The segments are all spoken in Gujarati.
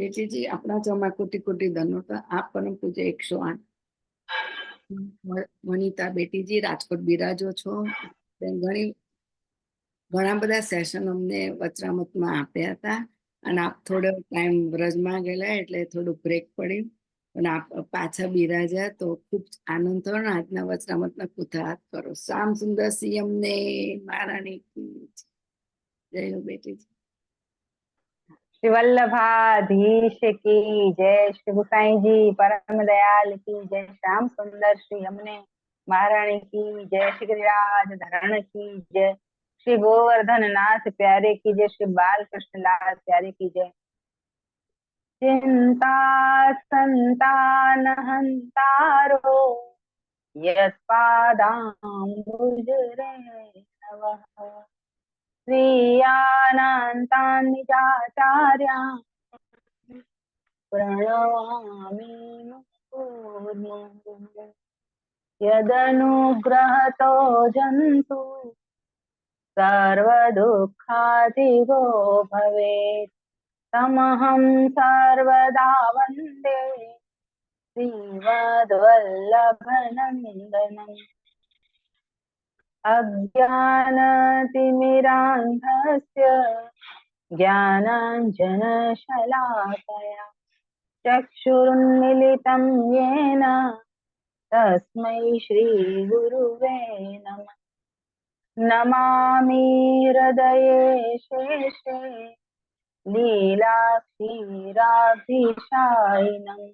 બેટી જી આપણા ચોમાં કોટી કોટી ધન્યવાદ। આપ પરમ પૂજ્ય 108 વનિતા બેટીજી રાજકોટ બિરાજો છો। ઘણા બધા સેશન અમને વચરામૃતમાં આપ્યા હતા અને આપ થોડો ટાઈમ વ્રજમાં ગયેલા એટલે થોડું બ્રેક પડ્યું અને આપ પાછા બિરાજ્યા તો ખૂબ આનંદ થયો ને આજના વચરામૃતના કુતરાત કરો। શ્યામ સુંદર સિંહ અમને મહારાણી કી જય હો બેટીજી। श्री वल्लभाधीश की जय, श्री गुसाई जी परम दयाल की जय, श्याम सुंदर श्री हमने महारानी की जय, श्री गिरिराज धरण की जय, श्री गोवर्धन नाथ प्यारे की जय, श्री बाल कृष्ण लाल प्यारे की जय। चिंता संतान हंतारो यत्पादाम्बुज रेणवः श्रियानन्तान् निजाचार्यान् प्रणमामि मुहुर्मुहुः। यदनुग्रहतो जन्तु सर्वदुःखातिगो भवेत् तमहं सर्वदा वन्दे श्रीमद्वल्लभनन्दनम्। अज्ञानतिमिरान्धस्य ज्ञानाञ्जनशलाकया चक्षुरुन्मिलितं येन तस्मै श्रीगुरुवे नमः। नमामि हृदये शेषे लीलाक्षीराब्धिशायिनम्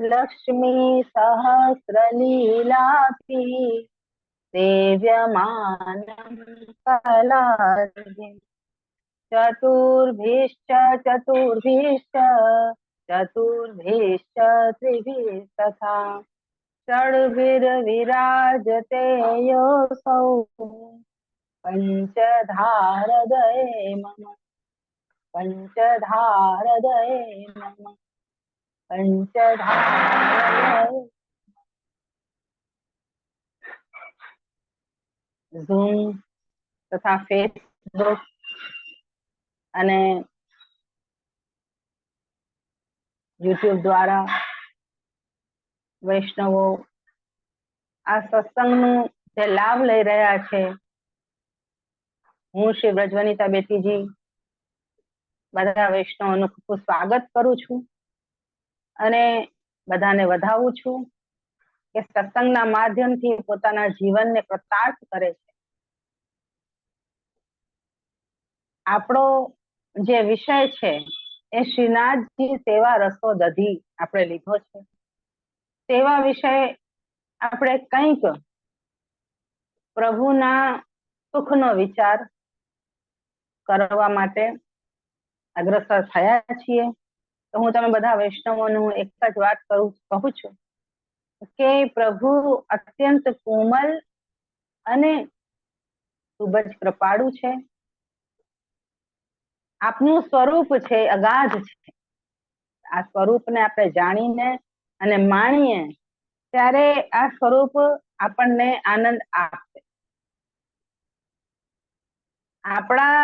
लक्ष्मी सहस्रलीलाभि सेव्यमानं कलानिधिम्। चतुर्भिश्च त्रिभिस्तथा षड्भिर्विराजते योऽसौ पञ्चधारदये मम पंचधारदये। ઝૂમ તથા ફેસબુક અને યુટ્યુબ દ્વારા વૈષ્ણવો આ સત્સંગનું જે લાભ લઈ રહ્યા છે, હું શ્રી વ્રજવનિતા બેટીજી બધા વૈષ્ણવોનું ખૂબ સ્વાગત કરું છું અને બધાને વધાવું છું કે સત્સંગના માધ્યમથી પોતાના જીવનને કૃતાર્થ કરે છે। આપણો જે વિષય છે એ શ્રીનાથજી સેવા રસો દધી આપણે લીધો છે। સેવા વિષય આપણે કંઈક પ્રભુના સુખનો વિચાર કરવા માટે અગ્રસર થયા છીએ। તો હું તમે બધા વૈષ્ણવોનું એક જ વાત કહું છું કે પ્રભુ અત્યંત કોમલ અને ખૂબ જ કૃપાળુ છે। આપનું સ્વરૂપ છે અગાધ છે। આ સ્વરૂપને આપણે જાણીને અને માણીએ ત્યારે આ સ્વરૂપ આપણને આનંદ આપશે। આપણા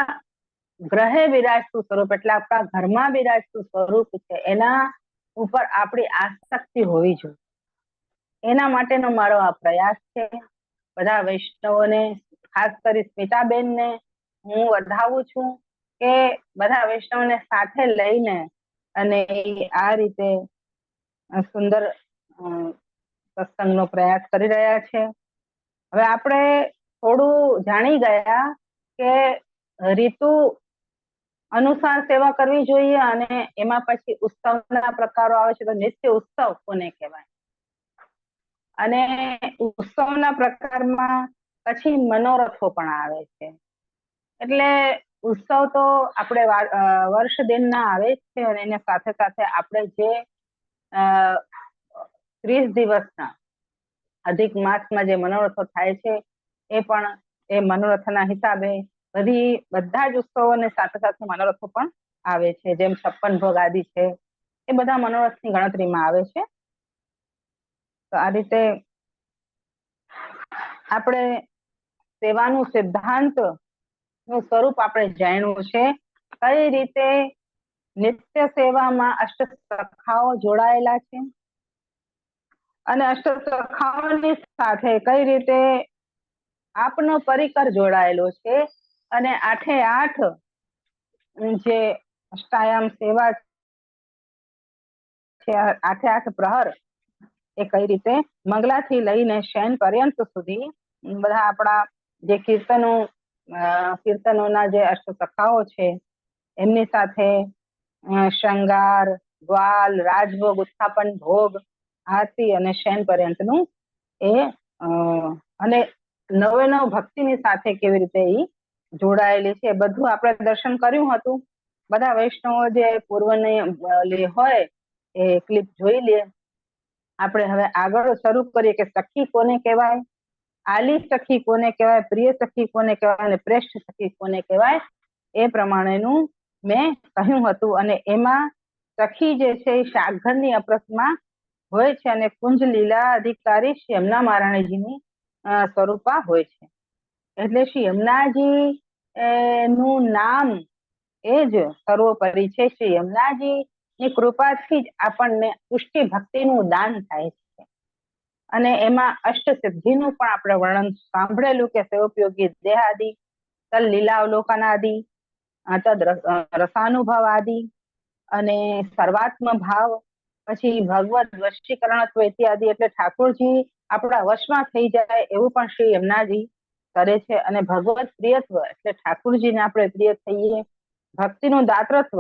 ગ્રહે બિરાજતું સ્વરૂપ એટલે આપણા ઘરમાં બિરાજતું સ્વરૂપ છે, એના ઉપર આપણી આસક્તિ હોવી જોઈએ। એના માટેનો મારો આ પ્રયાસ છે। બધા વૈષ્ણવોને ખાસ કરી સ્મિતાબેનને હું વધાવું છું કે બધા વૈષ્ણવને સાથે લઈને અને આ રીતે સુંદર સત્સંગનો પ્રયાસ કરી રહ્યા છે। હવે આપણે થોડું જાણી ગયા કે ઋતુ અનુસાર સેવા કરવી જોઈએ અને એમાં પછી ઉત્સવના પ્રકારો આવે છે, તો નિત્ય ઉત્સવ કોને કહેવાય અને ઉત્સવના પ્રકારમાં પછી મનોરથો પણ આવે છે। એટલે ઉત્સવ તો આપણે વર્ષ દિનના આવે છે અને એના સાથે સાથે આપણે જે 30 દિવસના અધિક માસમાં જે મનોરથો થાય છે એ પણ એ મનોરથના હિસાબે બધા જ ઉત્સવોને સાથે સાથે મનોરથો પણ આવે છે। જેમ 56 ભોગ આદિ છે એ બધા મનોરથની ગણતરીમાં આવે છે। તો આ રીતે આપણે સેવાનું સિદ્ધાંત નું સ્વરૂપ આપણે જાણ્યું છે। કઈ રીતે નિત્ય સેવામાં અષ્ટ સખાઓ જોડાયેલા છે અને અષ્ટ સખાઓની સાથે કઈ રીતે આપનો પરિકર જોડાયેલો છે અને 8 જે અષ્ટાયામ સેવા છે, 8 પ્રહર એ કઈ રીતે મંગલાથી લઈને શયન પર્યંત સુધી બધા આપણા જે કીર્તનોના જે અષ્ટ સખાઓ છે એમની સાથે શૃંગાર, ગ્વાલ, રાજભોગ, ઉત્થાપન ભોગ, આરતી અને શયન પર્યંતનું એ અને 9 ભક્તિની સાથે કેવી રીતે એ જોડાયેલી છે બધું આપણે દર્શન કર્યું હતું. બધા વૈષ્ણવો જે પૂર્વની હોય એ ક્લિપ જોઈ લે. આપણે હવે આગળ શરૂ કરીએ કે સખી કોને કહેવાય, આલી સખી કોને કહેવાય, પ્રિય સખી કોને કહેવાય અને શ્રેષ્ઠ સખી કોને કહેવાય એ પ્રમાણેનું મેં કહ્યું હતું. અને એમાં સખી જે છે એ શાકઘરની અપ્રસમાં હોય છે અને કુંજ લીલા અધિકારી શ્રી યમુના મહારાણીજીની સ્વરૂપા હોય છે. એટલે શ્રી યમુનાજી નું નામ એ જ સર્વોપરી છે. શ્રી યમુનાજી ની કૃપાથી જ આપણને પુષ્ટિ ભક્તિનું દાન થાય છે. અને એમાં અષ્ટ સિદ્ધિનું પણ આપણે વર્ણન સાંભળેલું કે સેવોપયોગી દેહાદિ, તલ લીલાવલોકનાદિ, તદ રસાનુભવ આદિ અને સર્વાત્મ ભાવ, પછી ભગવત વશીકરણત્વ ઇત્યાદિ. એટલે ઠાકોરજી આપણા વશમાં થઈ જાય એવું પણ શ્રી યમુનાજી કરે છે. અને ભગવત પ્રિયત્વ એટલે ઠાકોરજીને આપણે પ્રિય થઈએ, ભક્તિનું દાતૃત્વ,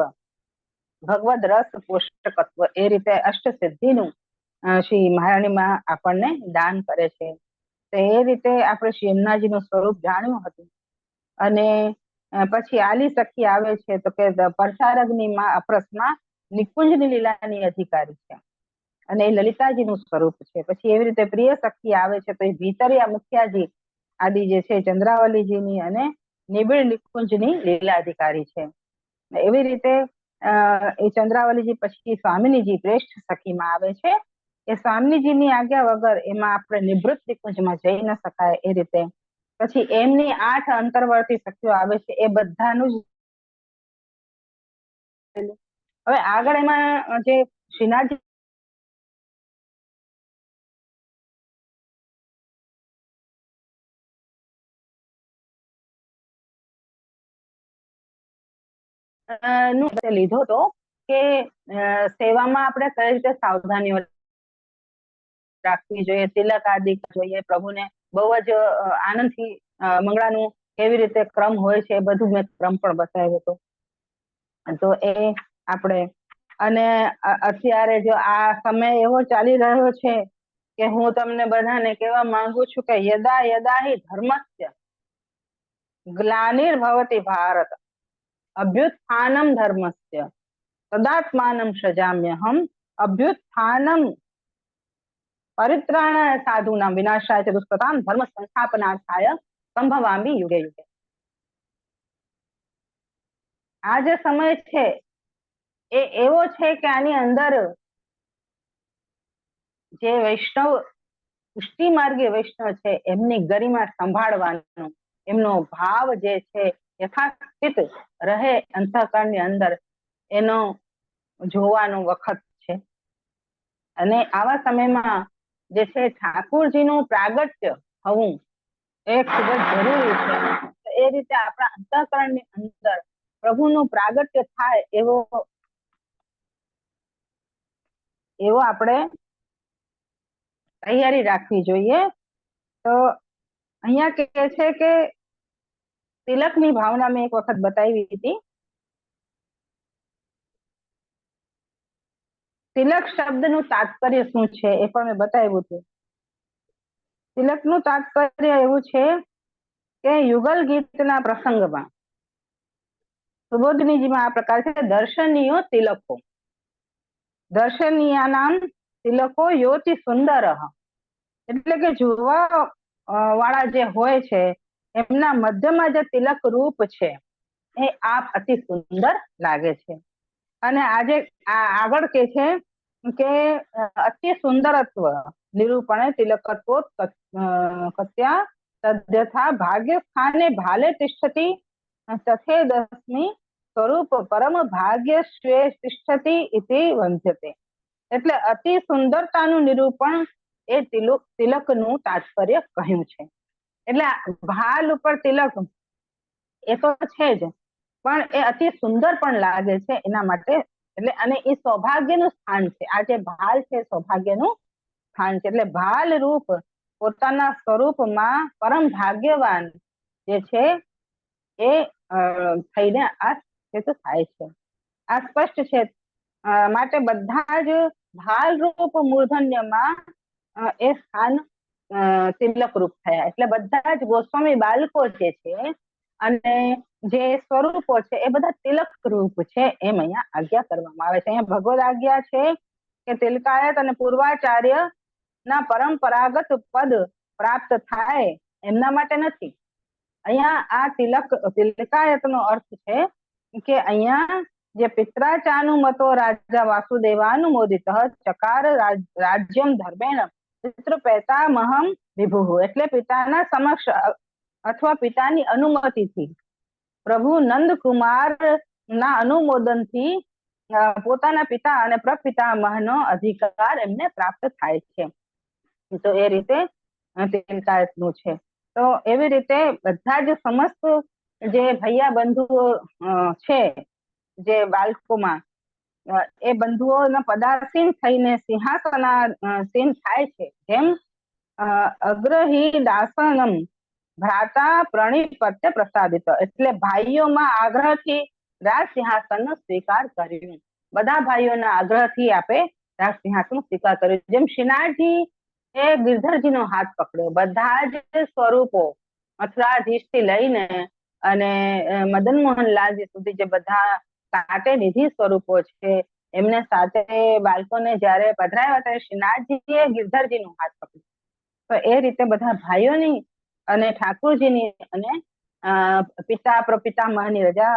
ભગવદ રસ પોષકત્વ, એ રીતે અષ્ટ સિદ્ધિનું શ્રી મહારાણીમાં આપણને દાન કરે છે. તો એ રીતે આપણે શ્રી યમુનાજીનું સ્વરૂપ જાણ્યું હતું. અને પછી આલી સખી આવે છે તો કે પરસારગની અપ્રસમાં નિકુંજની લીલાની અધિકારી છે અને એ લલિતાજીનું સ્વરૂપ છે. પછી એવી રીતે પ્રિય સખી આવે છે તો એ ભીતરિયા મુખિયાજી આદિ જે છે ચંદ્રાવલીજીની અને નિબિડ નિકુંજની લીલા અધિકારી છે. એવી રીતે એ ચંદ્રાવલીજી પછી સ્વામિનીજી શ્રેષ્ઠ સખીમાં આવે છે. એ સ્વામિનીજીની આજ્ઞા વગર એમાં આપણે નિવૃત્ત નિકુંજમાં જઈ ન શકાય. એ રીતે પછી એમની 8 અંતર્વર્તી સખીઓ આવે છે. એ બધાનું જ હવે આગળ એમાં જે શ્રીનાથજી નું લીધો તો કે સેવામાં આપણે કઈ રીતે સાવધાનીઓ રાખવી જોઈએ, તિલક આદિ જોઈએ, પ્રભુને બહુ જ આનંદથી મંગળાનું કેવી રીતે ક્રમ હોય છે એ બધું મેં ક્રમ પણ બતાવ્યો હતો. તો એ આપણે અને અત્યારે જો આ સમય એવો ચાલી રહ્યો છે કે હું તમને બધાને કહેવા માંગુ છું કે યદા યદા હિ ધર્મસ્ય ગ્લાનિર્ભવતિ ભારત અભ્યુત્થાનમ ધર્મસ્ય તદાત્માનમ સજામ્યહમ અભ્યુત્થાનમ પરિત્રાણાય સાધુનામ વિનાશાય ચ દુષ્કૃતામ ધર્મ સંસ્થાપનાર્થાય સંભવામી યુગે યુગે. આ જે સમય છે એ એવો છે કે આની અંદર જે વૈષ્ણવ પુષ્ટિ માર્ગે વૈષ્ણવ છે એમની ગરિમા સંભાળવાનો, એમનો ભાવ જે છે યથાસ્થિત રહે અંતઃકરણની અંદર, એનો જોવાનો વખત છે. અને આવા સમયમાં જે છે ઠાકોરજીનું પ્રાગટ્ય થવું એ ખૂબ જ જરૂરી છે. એ રીતે આપણા અંતઃકરણની અંદર પ્રભુનું પ્રાગટ્ય થાય એવો આપણે તૈયારી રાખવી જોઈએ. તો અહીંયા કહે છે કે તિલકની ભાવના મેં એક વખત બતાવી હતી. તિલક શબ્દનું તાત્પર્ય શું છે એ પણ મેં બતાવ્યું હતું. તિલકનું તાત્પર્ય એવું છે કે યુગલ ગીતના પ્રસંગમાં સુબોધનીજીમાં આ પ્રકાર છે દર્શનીયો તિલકો, દર્શનીય નામ તિલકો યોતિ સુંદર. એટલે કે જોવા વાળા જે હોય છે એમના મધ્યમાં જે તિલક રૂપ છે એ આપ અતિ સુંદર લાગે છે. અને આજે આગળ કે છે કે અતિ સુંદરત્વ નિરૂપણે તિલકત્વો કત્યા તદ્યથા ભાગ્ય સ્થાને ભાલે તિષ્ઠતિ તથેદસ્મિ સ્વરૂપ પરમ ભાગ્ય તિષ્ઠતિ ઇતિ વંદ્યતે. એટલે અતિ સુંદરતાનું નિરૂપણ એ તિલકનું તાત્પર્ય કહ્યું છે. એટલે ભાલ ઉપર તિલક એ તો છે જ, પણ એ અતિ સુંદર પણ લાગે છે એના માટે. એટલે અને એ સૌભાગ્યનું સ્થાન છે. આ જે ભાલ છે સૌભાગ્યનું સ્થાન છે. એટલે ભાલ રૂપ પોતાના સ્વરૂપમાં પરમ ભાગ્યવાન જે છે એ થઈને આ સ્થિત થાય છે. આ સ્પષ્ટ છે. માટે બધા જ ભાલ રૂપ મૂર્ધન્યમાં એ સ્થાન તિલક રૂપ થયા. એટલે બધા જ ગોસ્વામી બાળકો જે છે અને જે સ્વરૂપો છે એ બધા તિલક રૂપ છે એમ અહીંયા આજ્ઞા કરવામાં આવે છે. અહીંયા ભગવદ આજ્ઞા છે કે તિલકાયત અને પૂર્વાચાર્ય ના પરંપરાગત પદ પ્રાપ્ત થાય એમના માટે નથી. અહીંયા આ તિલકાયત નો અર્થ છે કે અહીંયા જે પિત્રાચાનુમતો રાજા વાસુદેવાનુમોદિત ચકાર રાજ્યમ ધર્મેણ પિતૃપેતામહમ વિભુ. એટલે પિતાના સમક્ષ અથવા પિતાની અનુમતિથી પ્રભુ નંદકુમાર ના અનુમોદનથી પોતાના પિતા અને પ્રપિતામહનો અધિકાર એમને પ્રાપ્ત થાય છે. તો એ રીતે તિલકાયતનું છે. તો એવી રીતે બધા જ સમસ્ત જે ભૈયા બંધુઓ છે જે બાળકોમાં એ બંધુઓના પદાર્થીન થઈને સિંહાસનાસીન થાય છે. જેમ અગ્રહી દાસનમ ભ્રાતા પ્રણિપત્ય પ્રસાદિત. એટલે ભાઈઓમાં આગ્રહથી રાજ સિંહાસન નો સ્વીકાર કર્યું. બધા ભાઈઓના આગ્રહથી આપે રાજ સિંહાસન સ્વીકાર કર્યું. જેમ શ્રીનાથજી એ ગિરધરજી નો હાથ પકડ્યો. બધા જ સ્વરૂપો મથુરાધીશ થી લઈને અને મદન મોહનલાલજી સુધી જે બધા કાંટે નિધિ સ્વરૂપો છે એમને સાથે બાળકોને જયારે પધરાવ્યા ત્યારે શ્રીનાથજી એ ગિરધરજી નો હાથ પકડ્યો. તો એ રીતે બધા ભાઈઓની અને ઠાકોરજીની અને પિતા પ્રપિતામહની રજા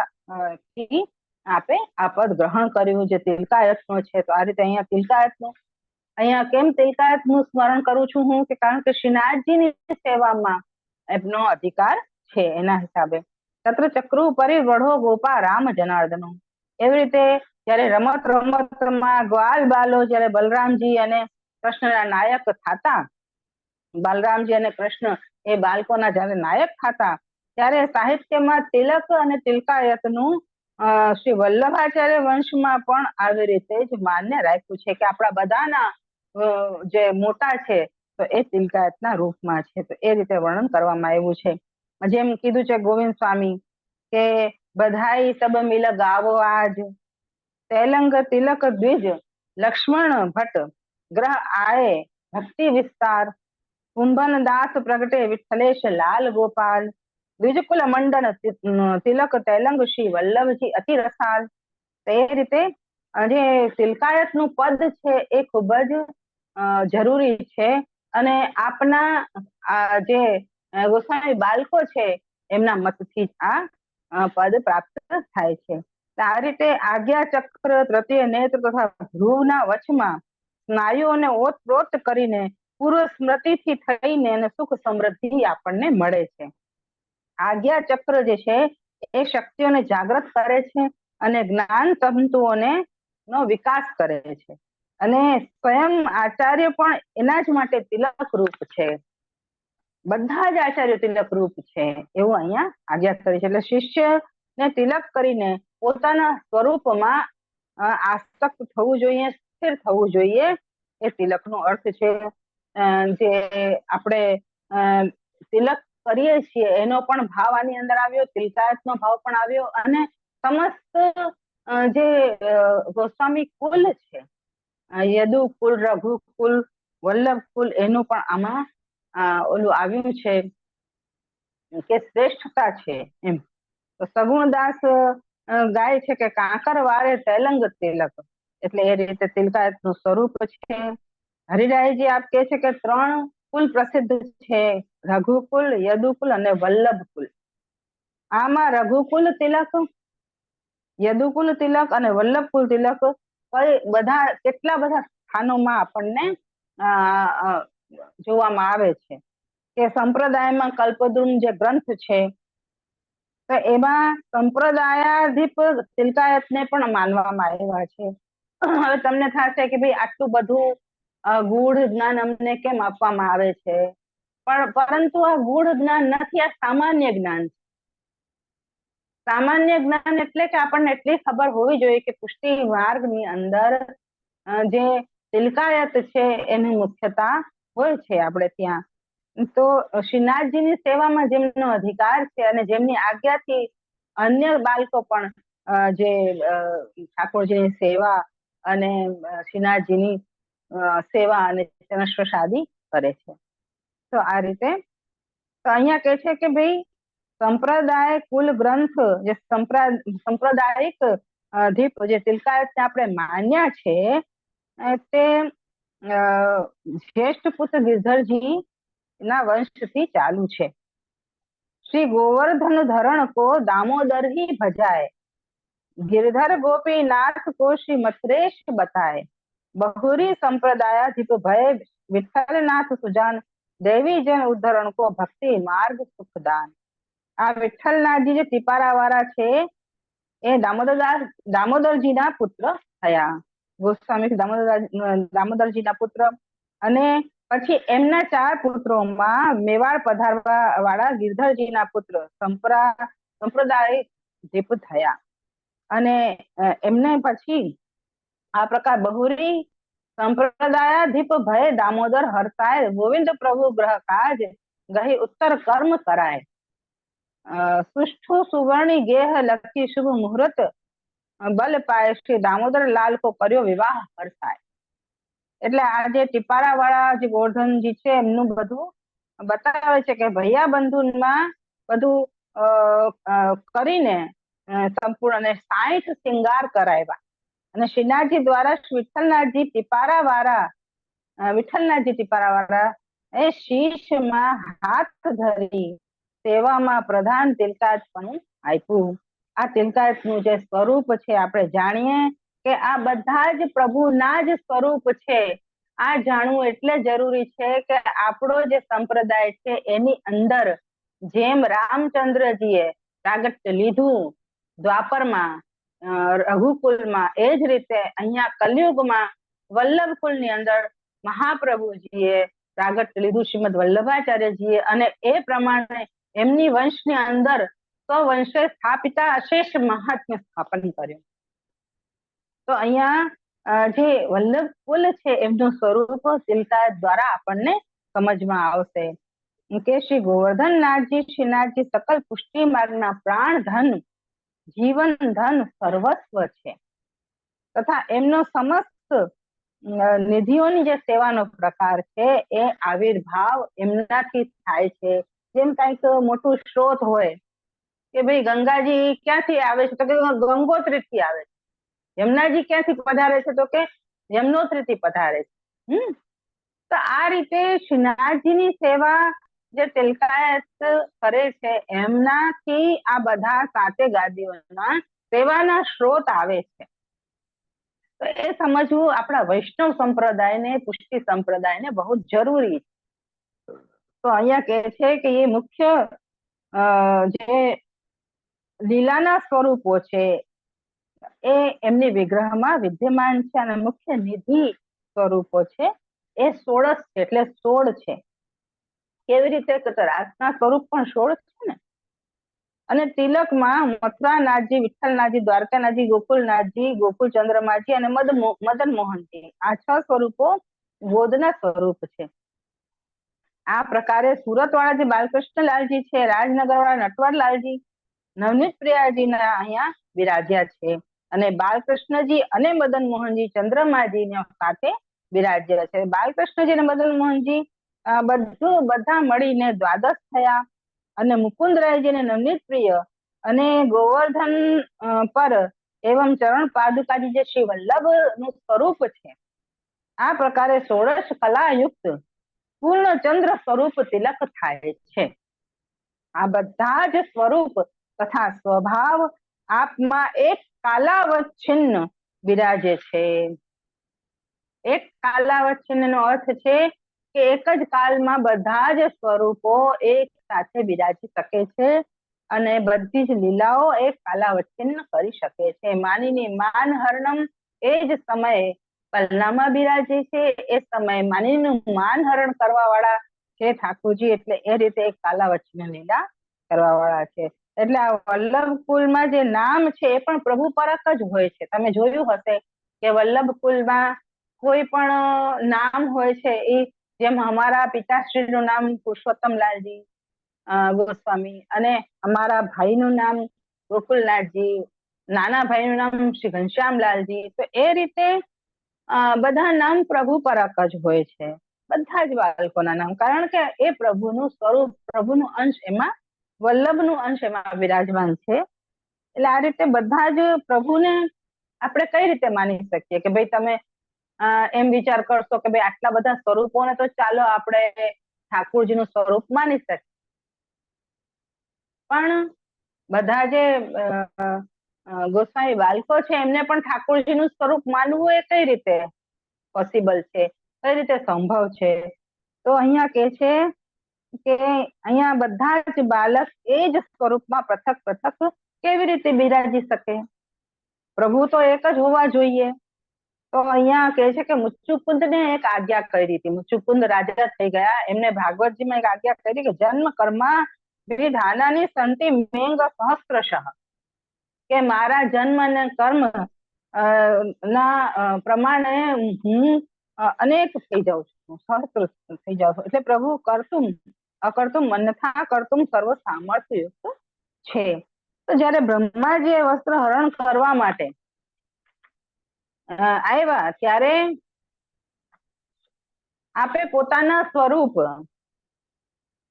થી આપે આ પદ ગ્રહણ કર્યું જે તિલકાયત નો છે. તો આ રીતે અહીંયા તિલકાયત નું અહીંયા કેમ તિલકાયત નું સ્મરણ કરું છું હું કે કારણ કે શ્રીનાથજીની સેવામાં એમનો અધિકાર છે એના હિસાબે. તત્ર ચક્રુ પરિવઢો ગોપા રામ જનાર્દનો. એવી રીતે જયારે રમતમાં ગ્વાલ બાલો જયારે બલરામજી અને કૃષ્ણના નાયક થતા, બલરામજી અને કૃષ્ણ એ બાળકોના જયારે નાયક થતા ત્યારે સાહિત્યમાં તિલક અને તિલકાયતનું શ્રી વલ્લભાચાર્ય વંશમાં પણ આવી રીતે જ માન્ય રાખ્યું છે કે આપણા બધાના જે મોટા છે તો એ તિલકાયતના રૂપમાં છે. તો એ રીતે વર્ણન કરવામાં આવ્યું છે. જેમ કીધું છે ગોવિંદ સ્વામી કે બધાઈ સબ મિલ ગાવો આજ તેલંગ તિલક દ્વિજ લક્ષ્મણ ભટ્ટ ગ્રહ આયે ભક્તિ વિસ્તાર કુંભન દાસ પ્રગટે વિઠ્ઠલેશ લાલ ગોપાલ દ્વિજકુલ મંડન તિલક તેલંગ શ્રી વલ્લભજી અતિ રસાલ. એ રીતે જે તિલકાયત નું પદ છે એ ખૂબ જ જરૂરી છે અને આપના જે ગોસ્વામી બાળકો છે એમના મતથી જ આ પદ પ્રાપ્ત થાય છે. આ રીતે આજ્ઞા ચક્ર તૃતીય નેત્ર તથા ધ્રુવના વચમાં સ્નાયુઓને ઓતપ્રોત કરીને પૂર્વ સ્મૃતિથી થઈને અને સુખ સમૃદ્ધિ આપણને મળે છે. આજ્ઞા ચક્ર જે છે એ શક્તિઓને જાગૃત કરે છે અને જ્ઞાન તંતુઓને નો વિકાસ કરે છે અને સ્વયં આચાર્ય પણ એના જ માટે તિલક રૂપ છે. બધા જ આચાર્ય તિલક રૂપ છે એવું અહીંયા આજ્ઞા કરી છે. એટલે શિષ્ય ને તિલક કરીને પોતાના સ્વરૂપમાં આસક્ત થવું જોઈએ, સ્થિર થવું જોઈએ. એ તિલક નો અર્થ છે. જે આપણે તિલક કરીએ છીએ એનો પણ ભાવ આની અંદર આવ્યો, તિલકાયત નો ભાવ પણ આવ્યો અને સમસ્ત જે ગોસ્વામી કુલ છે યદુ કુલ, રઘુ કુલ, વલ્લભ કુલ એનું પણ આમાં ઓલું આવ્યું છે કે શ્રેષ્ઠતા છે એમ. તો સગુણદાસ ગાય છે કે કાંકર વારે તેલંગ તિલક. એટલે એ રીતે તિલકાયત નું સ્વરૂપ છે. હરિરાયજી આપ કે છે કે 3 કુલ પ્રસિદ્ધ છે, રઘુકુલ, યદુકુલ અને વલ્લભ કુલ. આમાં રઘુકુલ તિલક, યદુકુલ તિલક અને વલ્લભકુલ તિલક બધા કેટલા બધા સ્થાનોમાં આપણને જોવામાં આવે છે કે સંપ્રદાયમાં કલ્પદ્રુમ જે ગ્રંથ છે તો એમાં સંપ્રદાયાધિપ તિલકાયતને પણ માનવામાં આવ્યા છે. હવે તમને થશે કે ભાઈ આટલું બધું ગૂઢ જ્ઞાન અમને કેમ આપવામાં આવે છે, પરંતુ આ ગૂઢ જ્ઞાન નથી, આ સામાન્ય જ્ઞાન છે. સામાન્ય જ્ઞાન એટલે કે આપણને એટલી ખબર હોવી જોઈએ કે પુષ્ટિ માર્ગની અંદર જે તિલકાયત છે એની મુખ્યતા હોય છે આપણે ત્યાં. તો શ્રીનાથજીની સેવામાં જેમનો અધિકાર છે અને જેમની આજ્ઞાથી અન્ય બાળકો પણ જે ઠાકોરજીની સેવા અને શ્રીનાથજીની સેવા અને પ્રસાદી કરે છે. તો આ રીતે તો અહીંયા કહે છે કે ભાઈ સંપ્રદાય કુલ ગ્રંથ જે સંપ્રદાયિક દીપ જે તિલકાયત આપણે માન્યા છે તે જ્યેષ્ઠ પુત્ર ગિરધરજી ના વંશથી ચાલુ છે. શ્રી ગોवर्धन धरण को दामोदर ही भजाए, गिरधर गोपी नाथ को श्री मथुरेश बताए, बहुरी संप्रदायाधिप भय विठ्ठलनाथ सुजान, देवी जन उद्धरण को भक्ति मार्ग सुखदान. આ વિઠ્ઠલનાથજી જે ટીપારા વાળા છે એ દામોદરજીના પુત્ર થયા. ગોસ્વામી દામોદરજીના પુત્ર, અને પછી એમના 4 પુત્રોમાં મેવાડ પધારવા વાળા ગિરધરજીના પુત્ર સંપ્રદાય દીપ થયા. અને એમને પછી આ પ્રકાર બહુરી સંપ્રદાયાધિપ ભય દામોદર હરસાય, ગોવિંદ પ્રભુ ગ્રહ કાજ ગહી ઉત્તર કર્મ કરાય, સુષ્ઠુ સુવર્ણી ગેહ લખી શુભ મુહૂર્ત બલ પાય, શ્રી દામોદર લાલ કો કર્યો વિવાહ હરસાય. એટલે આ જે ટીપારા વાળા જે ગોવર્ધનજી છે એમનું બધું બતાવે છે કે ભૈયા બંધુમાં બધું કરીને સંપૂર્ણ અને 60 શિંગાર કરાવ્યા. અને શ્રીનાથજી દ્વારા વિઠ્ઠલનાથજી ટીપારા વાળા એ શીશમાં હાથ ધરી સેવામાં પ્રધાન તિલકાયત પણ આપ્યું. આ તિલકાયતનું જે સ્વરૂપ છે આપણે જાણીએ કે આ બધા જ પ્રભુના જ સ્વરૂપ છે. આ જાણવું એટલે જરૂરી છે કે આપણો જે સંપ્રદાય છે એની અંદર જેમ રામચંદ્રજીએ પ્રાગટ્ય લીધું દ્વાપરમાં રઘુકુલમાં, એ જ રીતે અહીંયા કલયુગમાં વલ્લભકુલની અંદર મહાપ્રભુજીએ પ્રાગટ્ય લીધું, શ્રીમદ વલ્લભાચાર્યજીએ, અને એ પ્રમાણે એમની વંશની અંદર સ્વવંશે સ્થાપિતા અશેષ મહાત્મ્ય સ્થાપન કર્યું. તો અહીંયા જે વલ્લભકુલ છે એમનું સ્વરૂપ તિલકાયત દ્વારા આપણને સમજમાં આવશે કે શ્રી ગોવર્ધનનાથજી શ્રીનાથજી સકલ પુષ્ટિ માર્ગના પ્રાણ ધન જીવન ધન સર્વસ્વ છે, તથા એમનો સમસ્ત નિધિઓની જે સેવાનો પ્રકાર છે એ આવિર્ભાવ એમનાથી થાય છે. જેમ કંઈક મોટું સ્ત્રોત હોય કે ભાઈ ગંગાજી ક્યાંથી આવે છે તો કે ગંગોત્રી થી આવે છે, યમુનાજી ક્યાંથી પધારે છે તો કે યમનોત્રી થી પધારે છે. તો આ રીતે શ્રીનાથજીની સેવા જે તિલકાયત કરે છે એમનાથી આ બધા 7 ગાદીઓના સેવાના સ્ત્રોત આવે છે. તો એ સમજવું આપણા વૈષ્ણવ સંપ્રદાયને, પુષ્ટિ સંપ્રદાયને બહુ જરૂરી છે. તો અહીંયા કહે છે કે એ મુખ્ય જે લીલાના સ્વરૂપો છે એ એમની વિગ્રહમાં વિદ્યમાન છે, અને મુખ્ય નિધિ સ્વરૂપો છે એ 16 છે, એટલે 16 છે. કેવી રીતે રાસના સ્વરૂપ પણ 16 છે ને. અને તિલકમાં મથુરાનાથજી, વિઠ્ઠલનાથજી, દ્વારકાનાથજી, ગોકુલનાથજી, ગોકુલચંદ્રમાજી અને મદન મોહનજી, આ 6 સ્વરૂપો ગોદના સ્વરૂપ છે. આ પ્રકારે સુરત વાળા જે બાલકૃષ્ણલાલજી છે, રાજનગર વાળા નટવરલાલજી, નવનીત પ્રિયાજીના અહીંયા બિરાજ્યા છે, અને બાલકૃષ્ણજી અને મદન મોહનજી ચંદ્રમાજી સાથે બિરાજ્યા છે. બાલકૃષ્ણજી અને મદન મોહનજી બધા મળીને 12 થયા, અને મુકુંદરાયજી અને નવનીત પ્રિય અને ગોવર્ધન પર એવં ચરણ પાદુકાજી જે શ્રી વલ્લભ નું સ્વરૂપ છે, આ પ્રકારે 16 કલાયુક્ત પૂર્ણચંદ્ર સ્વરૂપ તિલક થાય છે. આ બધા જ સ્વરૂપ તથા સ્વભાવ આપમાં એક કાલાવચ્છિન્ન બિરાજે છે. એક કાલાવચ્છિન્ન નો અર્થ છે કે એક જ કાલમાં બધા જ સ્વરૂપો એક સાથે બિરાજી શકે છે, અને બધી જ લીલાઓ એ કાલાવચ્છિન્ન કરી શકે છે. માનીની માન હરણમ, એ જ સમયે પલનામાં બિરાજે છે, એ સમયે માનીનું માન હરણ કરવા વાળા છે ઠાકોરજી. એટલે એ રીતે એક કાલાવચ્છિન્ન લીલા કરવા વાળા છે. એટલે આ વલ્લભ કુલમાં જે નામ છે એ પણ પ્રભુ પરક જ હોય છે. તમે જોયું હશે કે વલ્લભ કુલમાં કોઈ પણ નામ હોય છે, એ જેમ અમારા પિતાશ્રીનું નામ પુરુષોત્તમલાલજી ગોસ્વામી, અને અમારા ભાઈનું નામ ગોકુલનાથજી, નાના ભાઈનું નામ શ્રી ઘનશ્યામલાલજી, તો એ રીતે બધા નામ પ્રભુ પરક જ હોય છે, બધા જ બાળકોના નામ. કારણ કે એ પ્રભુનું સ્વરૂપ, પ્રભુનું અંશ એમાં, વલ્લભનું અંશ એમાં વિરાજમાન છે. એટલે આ રીતે બધા જ પ્રભુને આપણે કઈ રીતે માની શકીએ કે ભાઈ તમે એમ વિચાર કરશો કે ભાઈ આટલા બધા સ્વરૂપોને તો ચાલો આપણે ઠાકોરજીનું સ્વરૂપ માની શકીએ, પણ બધા જે ગોસ્વામી બાળકો છે એમને પણ ઠાકોરજીનું સ્વરૂપ માનવું એ કઈ રીતે પોસિબલ છે, કઈ રીતે સંભવ છે? તો અહીંયા કે છે કે અહીંયા બધા જ બાલક એ જ સ્વરૂપમાં પૃથક પૃથક કેવી રીતે બિરાજી શકે? પ્રભુ તો એક જ હોવા જોઈએ. તો અહીંયા કહે છે કે મુચ્ચુકુંદને એક આજ્ઞા કરી હતી. મુચ્ચુકુંદ રાજા થઈ ગયા, એમને ભાગવતજીમાં એક આજ્ઞા કરી કે જન્મ કર્મા વિધાનાની સંતિ મેંગ સહસ્ત્રશઃ, કે મારા જન્મ અને કર્મ ના પ્રમાણે હું અનેક થઈ જાઉં છું, સહસ્ત્ર થઈ જાઉં છું. એટલે પ્રભુ કરતું અકર્તું મન્યથા કરતું સર્વ સામર્થ્ય યુક્ત છે. તો જયારે બ્રહ્માજીએ વસ્ત્ર હરણ કરવા માટે આવ્યા ત્યારે આપે પોતાના સ્વરૂપ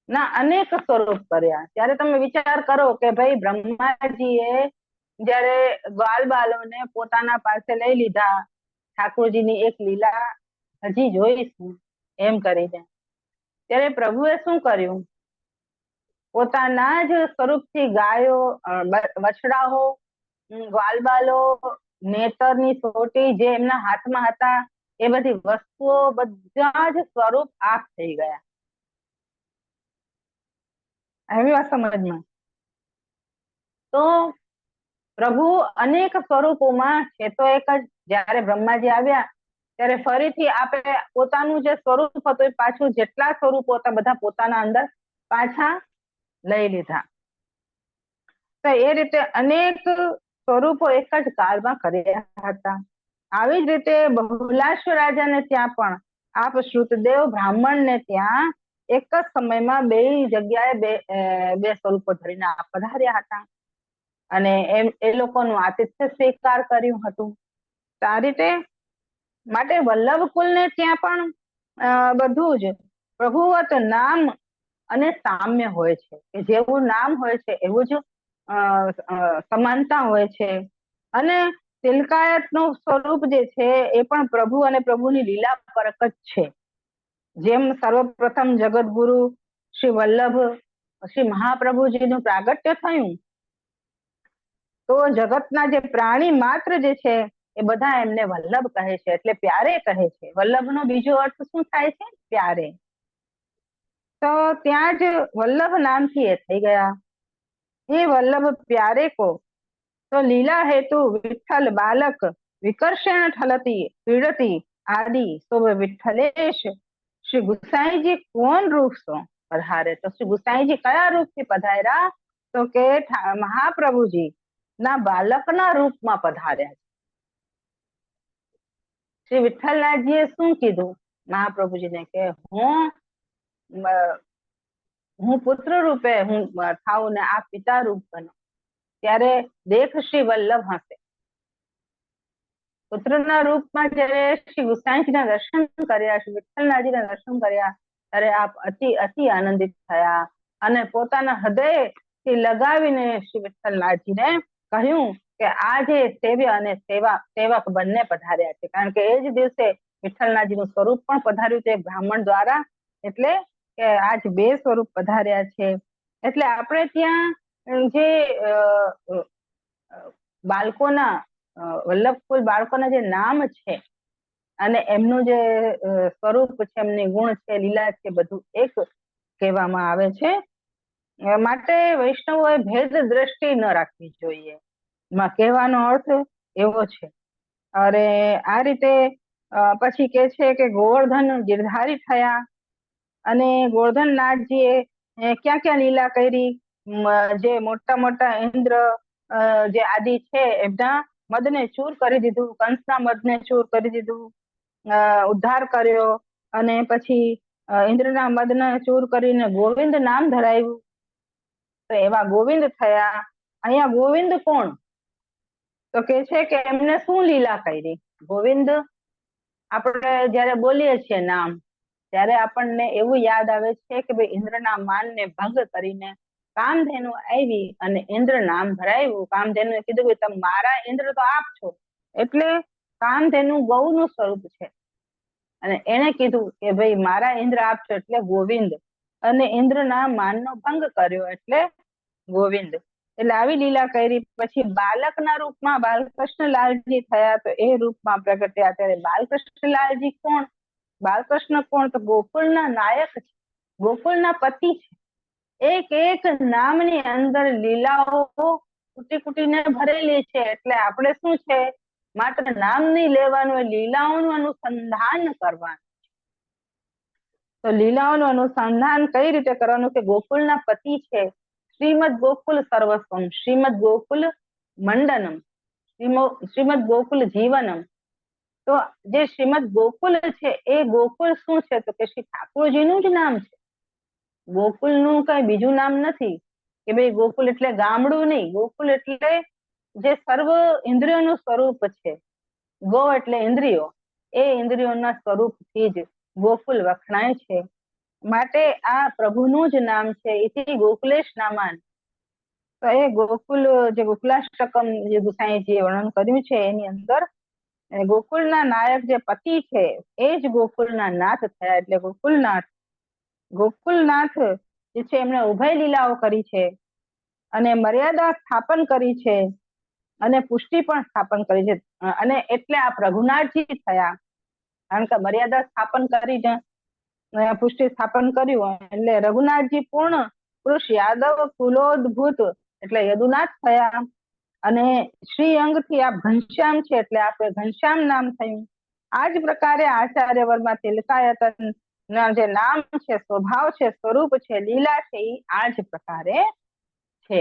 ના અનેક સ્વરૂપ કર્યા. ત્યારે તમે વિચાર કરો કે ભાઈ બ્રહ્માજીએ જયારે ગ્વાલ બાલોને પોતાના પાસે લઈ લીધા, ઠાકોરજીની એક લીલા હજી જોઈશું એમ કરીને, ત્યારે પ્રભુએ શું કર્યું? પોતાના જ સ્વરૂપથી ગાયો, વછડાઓ, ગ્વાલબાલો, નેતરની સોટી જે એમના હાથમાં હતા, એ બધી વસ્તુઓ બધા જ સ્વરૂપ આપ થઈ ગયા. આવી વાત સમજમાં? તો પ્રભુ અનેક સ્વરૂપોમાં છે તો એક જ. જયારે બ્રહ્માજી આવ્યા ત્યારે ફરીથી આપે પોતાનું જે સ્વરૂપ હતું એ પાછું, જેટલા સ્વરૂપો હતા બધા પોતાના અંદર પાછા લઈ લીધા. તો એ રીતે અનેક સ્વરૂપો એક જ કાળમાં કર્યા હતા. આવી જ રીતે બહુલાશ્વ રાજાને ત્યાં પણ આપ શ્રુતદેવ બ્રાહ્મણને ત્યાં એક જ સમયમાં બે જગ્યાએ બે સ્વરૂપો ધરીને પધાર્યા હતા, અને એ લોકોનું આતિથ્ય સ્વીકાર કર્યું હતું. તો આ રીતે માટે વલ્લભ કુલને ત્યાં પણ બધું જ પ્રભુવત નામ અને સામ્ય હોય છે, કે જેવું નામ હોય છે એવું જ સમાનતા હોય છે. અને તિલકાયત નું સ્વરૂપ જે છે એ પણ પ્રભુ અને પ્રભુની લીલા પરક જ છે. જેમ સર્વપ્રથમ જગતગુરુ શ્રી વલ્લભ શ્રી મહાપ્રભુજીનું પ્રાગટ્ય થયું, તો જગતના જે પ્રાણી માત્ર જે છે એ બધા એમને વલ્લભ કહે છે, એટલે પ્યારે કહે છે. વલ્લભનો બીજો અર્થ શું થાય છે? પ્યારે. તો ત્યાં જ વલ્લભ નામથી એ થઈ ગયા. હે વલ્લભ પ્યારે કો તો લીલા હેતુ વિઠ્ઠલ બાલક વિકર્ષણ ઠલતી પીડતી આદિ તો વિઠ્ઠલેશ શ્રી ગુસાઈજી કોણ રૂપ સો પધારે? તો શ્રી ગુસાઈજી કયા રૂપથી પધાર્યા? તો કે મહાપ્રભુજી ના બાલકના રૂપમાં પધાર્યા. શ્રી વિઠ્ઠલનાથજીએ શું કીધું મહાપ્રભુજીને કે હું પુત્ર રૂપે હું થાઉં ને આ પિતા રૂપ બનો, ત્યારે દેખ શ્રી વલ્લભ હશે. પુત્રના રૂપમાં જયારે શ્રી ગુસાઈજીના દર્શન કર્યા, શ્રી વિઠ્ઠલનાથજીના દર્શન કર્યા, ત્યારે આપ અતિ અતિ આનંદિત થયા અને પોતાના હૃદયથી લગાવીને શ્રી વિઠ્ઠલનાથજીને કહ્યું કે આ જે સેવ્ય અને સેવક બંને પધાર્યા છે. કારણ કે એ જ દિવસે વિઠ્ઠલનાથજીનું સ્વરૂપ પણ પધાર્યું છે બ્રાહ્મણ દ્વારા, એટલે કે આજ બે સ્વરૂપ પધાર્યા છે. એટલે આપણે ત્યાં જે બાળકોના વલ્લભકુલ બાળકોના જે નામ છે અને એમનું જે સ્વરૂપ છે, એમની ગુણ છે, લીલા છે, બધું એક કહેવામાં આવે છે. માટે વૈષ્ણવોએ ભેદ દ્રષ્ટિ ન રાખવી જોઈએ. માં કહેવાનો અર્થ એવો છે. અરે આ રીતે પછી કે છે કે ગોવર્ધન ગિરધારી થયા અને ગોવર્ધનનાથજીએ ક્યાં ક્યાં લીલા કરી. જે મોટા મોટા ઇન્દ્ર જે આદિ છે એમના મદને ચૂર કરી દીધું, કંસના મદને ચૂર કરી દીધું, ઉદ્ધાર કર્યો. અને પછી ઇન્દ્રના મદને ચૂર કરીને ગોવિંદ નામ ધરાવ્યું. તો એવા ગોવિંદ થયા. અહીંયા ગોવિંદ કોણ? તો કે છે કે એમને શું લીલા કરી. ગોવિંદ આપણે જયારે બોલીએ છીએ નામ, ત્યારે આપણને એવું યાદ આવે છે કે ભાઈ ઇન્દ્રના માનને ભંગ કરીને કામધેનુ આવી અને ઇન્દ્ર નામ ધરાવ્યું. કામધેનુએ કીધું કે તમે મારા ઇન્દ્ર તો આપ છો. એટલે કામધેનુ ગૌનું સ્વરૂપ છે અને એને કીધું કે ભાઈ મારા ઇન્દ્ર આપ છો એટલે ગોવિંદ. અને ઇન્દ્રના માનનો ભંગ કર્યો એટલે ગોવિંદ. એટલે આવી લીલા કરી. પછી બાલકના રૂપમાં બાલકૃષ્ણલાલજી થયા. તો એ રૂપમાં પ્રગટ્યા. ત્યારે બાલકૃષ્ણલાલજી કોણ? બાલકૃષ્ણ કોણ? તો ગોકુળના નાયક છે, ગોકુળના પતિ છે. એક એક નામની અંદર લીલાઓ કુટી કુટીને ભરેલી છે. એટલે આપણે શું છે, માત્ર નામ નહીં લેવાનું, લીલાઓનું અનુસંધાન કરવાનું. તો લીલાઓનું અનુસંધાન કઈ રીતે કરવાનું? કે ગોકુળના પતિ છે. શ્રીમદ ગોકુલ સર્વસ્વમ, શ્રીમદ ગોકુલ મંડનમ, શ્રીમદ ગોકુલ જીવનમ. તો જે શ્રીમદ ગોકુલ છે એ ગોકુલ શું છે? તો કે શ્રી ઠાકોરજીનું જ નામ છે. ગોકુલનું કઈ બીજું નામ નથી કે ભાઈ ગોકુલ એટલે ગામડું નહીં. ગોકુલ એટલે જે સર્વ ઇન્દ્રિયોનું સ્વરૂપ છે. ગો એટલે ઇન્દ્રિયો, એ ઇન્દ્રિયોના સ્વરૂપથી જ ગોકુલ વખણાય છે. માટે આ પ્રભુનું જ નામ છે. ઇતિ ગોકુલેશ નામાન. તો એ ગોકુલ જે ગોકુલાષ્ટકમ જે ગુસાઈજીએ વર્ણન કર્યું છે એની અંદર ગોકુળના નાયક જે પતિ છે એ જ ગોકુળના નાથ થયા. એટલે ગોકુલનાથ, ગોકુલનાથ જે છે એમણે ઉભય લીલાઓ કરી છે અને મર્યાદા સ્થાપન કરી છે અને પુષ્ટિ પણ સ્થાપન કરી છે. અને એટલે આ રઘુનાથજી થયા. કારણ કે મર્યાદા સ્થાપન કરીને પુષ્ટિ સ્થાપન કર્યું એટલે રઘુનાથજી પૂર્ણ પુરુષ યાદવ કુલોદભૂત એટલે યદુનાથ થયા. અને શ્રી અંગથી આ ઘનશ્યામ છે એટલે આપણે ઘનશ્યામ નામ થયું. આ જ પ્રકારે આચાર્ય વર્મા તિલકાયતન ના જે નામ છે, સ્વભાવ છે, સ્વરૂપ છે, લીલા છે, એ આ જ પ્રકારે છે.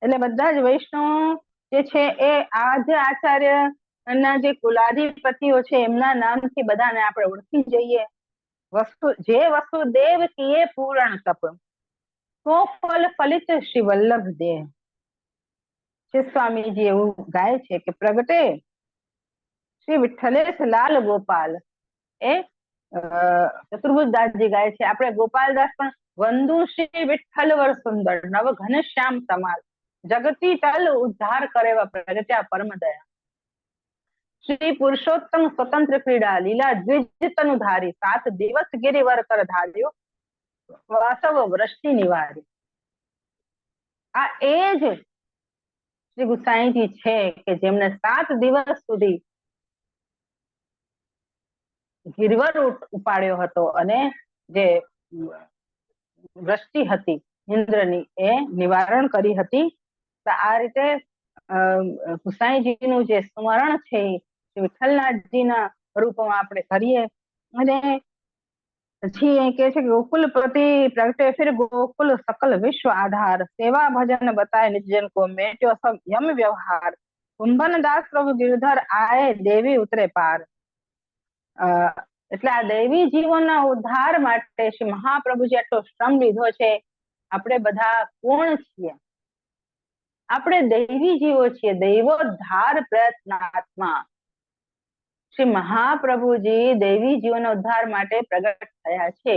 એટલે બધા જ વૈષ્ણવ જે છે એ આ જે આચાર્ય ના જે કુલાધિપતિઓ છે એમના નામથી બધાને આપણે ઓળખી જઈએ. જે વસુદેવ કીએ પૂરણ તપ, સો ફલ ફલિત શ્રી વલ્લભ દેહ. શ્રી સ્વામીજી એવું ગાય છે કે પ્રગટે શ્રી વિઠ્ઠલેશ લાલ ગોપાલ. એ ચતુર્ભુજદાસજી ગાય છે. આપણે ગોપાલદાસ પણ વંદુ શ્રી વિઠ્ઠલ વર સુંદર નવ ઘનશ્યામ સમાલ જગતી તલ ઉદ્ધાર કરેવા પ્રગટ્યા પરમ દયા. શ્રી પુરુષોત્તમ સ્વતંત્ર ક્રીડા લીલા દ્વિજ તનુ ધારી 7 દિવસ ગિરિવર કર ધાર્યો વાસવ વૃષ્ટિ નિવારી. આ એ જ શ્રી ગુસાઈજી છે કે જેમને 7 દિવસ સુધી ગિરવર ઉપાડ્યો હતો અને જે વૃષ્ટિ હતી ઇન્દ્રની એ નિવારણ કરી હતી. તો આ રીતે ગુસાઈજીનું જે સ્મરણ છે વિઠ્ઠલનાથજીના રૂપમાં આપણે કરીએ. અને પછી એ કહે છે કે ગોકુલપતિ પ્રગटे फिर गोकुल सकल विश्व आधार सेवा भजन बताए निजन को मेट्यो सब यम व्यवहार कुंभन दास प्रभु गिरधर आए देवी उतरे पार. એટલે આ દૈવી જીવનના ઉદ્ધાર માટે શ્રી મહાપ્રભુજી આટલો શ્રમ લીધો છે. આપણે બધા કોણ છીએ? આપણે દૈવી જીવો છીએ, દૈવોદ્ધાર પ્રયત્નાત્મા. શ્રી મહાપ્રભુજી દૈવી જીવનના ઉદ્ધાર માટે પ્રગટ થયા છે.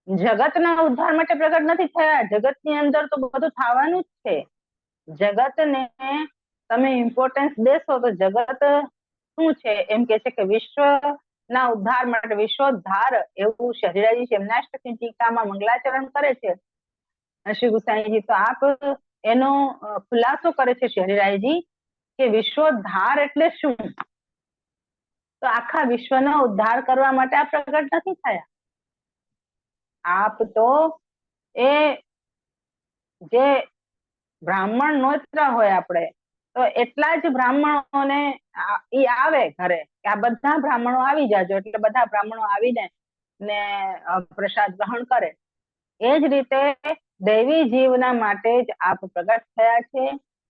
જગતના ઉદ્ધાર માટે પ્રગટ નથી થયા. જગતની અંદર તો બધું થવાનું જ છે. જગતને તમે ઇમ્પોર્ટન્સ દેશો તો જગત શું છે એમ કે છે કે વિશ્વના ઉદ્ધાર માટે વિશ્વોદ્ધાર એવું શરીરાજી શિવનાષ્ટકી ટીકામાં મંગલાચરણ કરે છે શ્રી ગુસાઈજી. તો આપ એનો ખુલાસો કરે છે શરીરાજી કે વિશ્વોદ્ધાર એટલે શું? તો આખા વિશ્વનો ઉદ્ધાર કરવા માટે આ પ્રગટ નથી થયા. આપ તો એ જે બ્રાહ્મણ નોતરા હોય આપણે, તો એટલા જ બ્રાહ્મણોને ઈ આવે ઘરે કે આ બધા બ્રાહ્મણો આવી જાજો, એટલે બધા બ્રાહ્મણો આવીને ને પ્રસાદ ગ્રહણ કરે. એ જ રીતે દૈવી જીવના માટે જ આપ પ્રગટ થયા છે,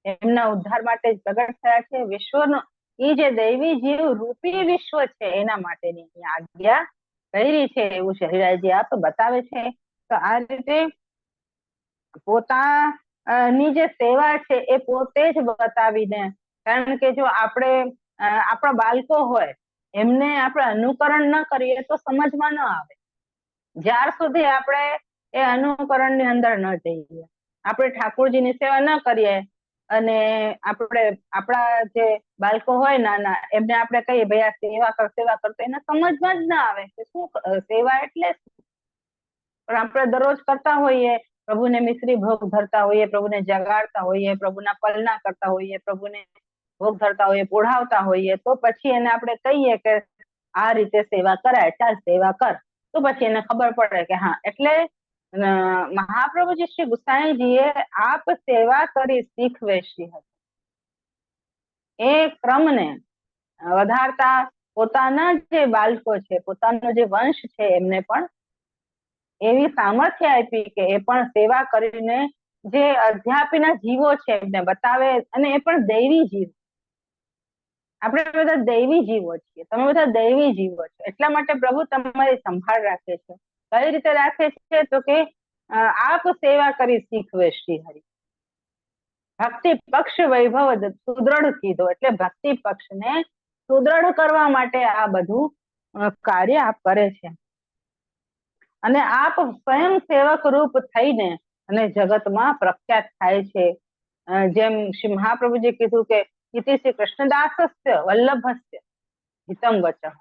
એમના ઉદ્ધાર માટે જ પ્રગટ થયા છે. વિશ્વનો એ જે દૈવી જીવ રૂપી વિશ્વ છે એના માટેની આજ્ઞા કરી છે, એવું શરીરાજી આપ બતાવે છે. તો આ રીતે પોતાની જે સેવા છે એ પોતે જ બતાવીને, કારણ કે જો આપણે આપણા બાળકો હોય એમને આપણે અનુકરણ ન કરીએ તો સમજમાં ન આવે. જ્યાર સુધી આપણે એ અનુકરણ ની અંદર ન જઈએ, આપણે ઠાકોરજીની સેવા ન કરીએ અને આપણે આપણા જે બાળકો હોય નાના એમને આપણે કહીએ ભાઈ આ સેવા કર સેવા કર, તો એને સમજમાં જ ના આવે કે શું સેવા એટલે. પણ આપણે દરરોજ કરતા હોઈએ, પ્રભુને મિશ્રી ભોગ ધરતા હોઈએ, પ્રભુને જગાડતા હોઈએ, પ્રભુના પલના કરતા હોઈએ, પ્રભુને ભોગ ધરતા હોઈએ, પોઢાવતા હોઈએ, તો પછી એને આપણે કહીએ કે આ રીતે સેવા કરાય, ચાલ સેવા કર, તો પછી એને ખબર પડે કે હા. એટલે મહાપ્રભુજી શ્રી ગુસાઈજીએ આપ સેવા કરી શીખવે શ્રી એ ક્રમને વધારતા પોતાના જે બાળકો છે, પોતાનો જે વંશ છે, એમને પણ એવી સામર્થ્ય આપી કે એ પણ સેવા કરીને જે અધ્યાપીના જીવો છે એમને બતાવે, અને એ પણ દૈવી જીવ. આપણે બધા દૈવી જીવો છીએ, તમે બધા દૈવી જીવો છો, એટલા માટે પ્રભુ તમારી સંભાળ રાખે છે. કઈ રીતે રાખે છે? તો કે આપ સેવા કરી શીખવે શ્રી હરિ. ભક્તિ પક્ષ વૈભવ સુદ્રઢ કીધો, એટલે ભક્તિ પક્ષને સુદ્રઢ કરવા માટે આ બધું કાર્ય આપ કરે છે. અને આપ સ્વયં સેવક રૂપ થઈને અને જગતમાં પ્રખ્યાત થાય છે. જેમ શ્રી મહાપ્રભુજી કીધું કે ઇતિ શ્રી કૃષ્ણદાસસ્ય વલ્લભસ્ય હિતમ વચઃ,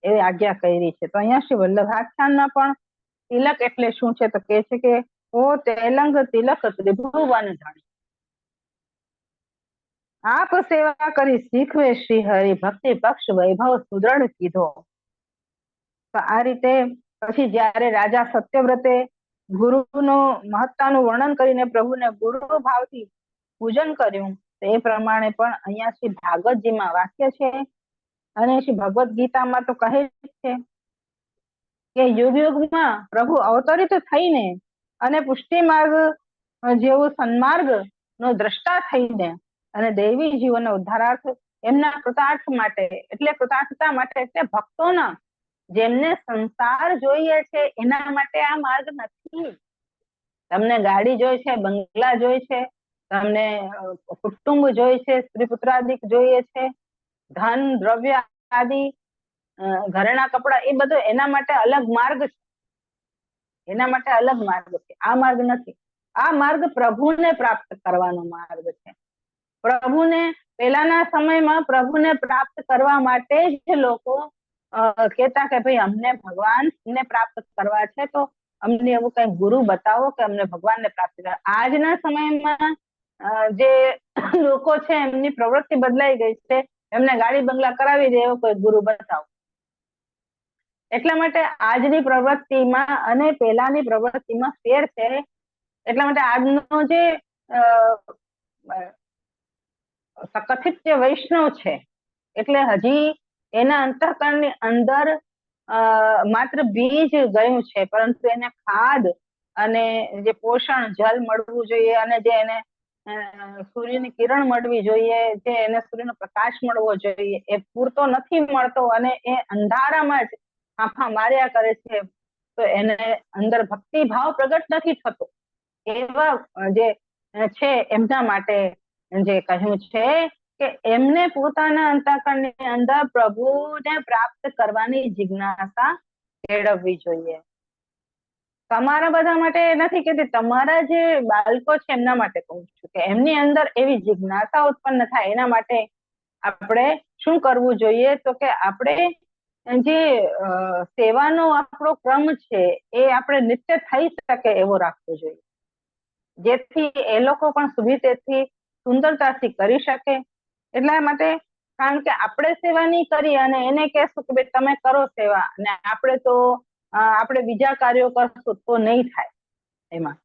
એવી આજ્ઞા કરી છે. તો અહીંયા શ્રી વલ્લભાખ્યાનમાં પણ તિલક એટલે શું છે? તો કે છે કે ઓ તેલંગ તિલક ત્રિભુવન ધણી, આપ સેવા કરી શીખવે શ્રી હરિ, ભક્તિ પક્ષ વૈભવ સુદ્રઢ કીધો. તો આ રીતે પછી જયારે રાજા સત્યવ્રતે ગુરુનો મહત્તાનું વર્ણન કરીને પ્રભુને ગુરુ ભાવથી પૂજન કર્યું, તો એ પ્રમાણે પણ અહીંયા શ્રી ભાગવતજીમાં વાક્ય છે, અને શ્રી ભગવદ્ ગીતામાં તો કહે છે કે યુગ યુગમાં પ્રભુ અવતરિત થઈને અને પુષ્ટિ માર્ગ જેવું સન્માર્ગ નો દ્રષ્ટા થઈને અને દૈવી જીવનનો ઉદ્ધારાર્થ એમના કૃતાર્થ માટે, એટલે કૃતાર્થતા માટે, એટલે ભક્તોના જેમને સંસાર જોઈએ છે એના માટે આ માર્ગ નથી. તમને ગાડી જોઈ છે, બંગલા જોઈ છે, તમને કુટુંબ જોઈ છે, સ્ત્રી પુત્રાદિક જોઈએ છે, ધન દ્રવ્ય આદિ ઘરેણા કપડા, એ બધું એના માટે અલગ માર્ગ છે, એના માટે અલગ માર્ગ છે. આ માર્ગ નથી. આ માર્ગ પ્રભુને પ્રાપ્ત કરવાનો માર્ગ છે. પ્રભુને પહેલાના સમયમાં પ્રભુને પ્રાપ્ત કરવા માટે જ લોકો કહેતા કે ભાઈ અમને ભગવાનને પ્રાપ્ત કરવા છે, તો અમને એવું કઈ ગુરુ બતાવો કે અમને ભગવાનને પ્રાપ્ત કરવા. આજના સમયમાં જે લોકો છે એમની પ્રવૃત્તિ બદલાઈ ગઈ છે, એમને ગાડી બંગલા કરાવી દે એવો કોઈ ગુરુ બતાવો. એટલા માટે આજની પ્રવૃત્તિમાં અને પહેલાની પ્રવૃત્તિમાં ફેર છે. એટલા માટે આજનો જે કથિત જે વૈષ્ણવ છે, એટલે હજી એના અંતઃકરણની અંદર માત્ર બીજ ગયું છે, પરંતુ એને ખાદ અને જે પોષણ જલ મળવું જોઈએ, અને જે એને સૂર્યની કિરણ મળવી જોઈએ, જે એને સૂર્યનો પ્રકાશ મળવો જોઈએ, એ પૂરતો નથી મળતો, અને એ અંધારામાં જ આંખા માર્યા કરે છે. તો એને અંદર ભક્તિ ભાવ પ્રગટ નથી થતો. એવા જે છે એમના માટે જે કહ્યું છે કે એમને પોતાના અંતઃકરણની અંદર પ્રભુને પ્રાપ્ત કરવાની જિજ્ઞાસા કેળવવી જોઈએ. તમારા બધા માટે નથી કહેતી, તમારા જે બાળકો છે એમના માટે કહું છું કે એમની અંદર એવી જિજ્ઞાસા ઉત્પન્ન થાય. એના માટે આપણે શું કરવું જોઈએ? તો કે આપણે જે સેવાનો આપણો ક્રમ છે એ આપણે નિત્ય થઈ શકે એવો રાખવો જોઈએ, જેથી એ લોકો પણ સુવિધેથી સુંદરતાથી કરી શકે. એટલા માટે, કારણ કે આપણે સેવા નહીં કરીએ અને એને કહેશું કે ભાઈ તમે કરો સેવા, અને આપણે બીજા કાર્યો કરશું તો નહીં થાય એમાં.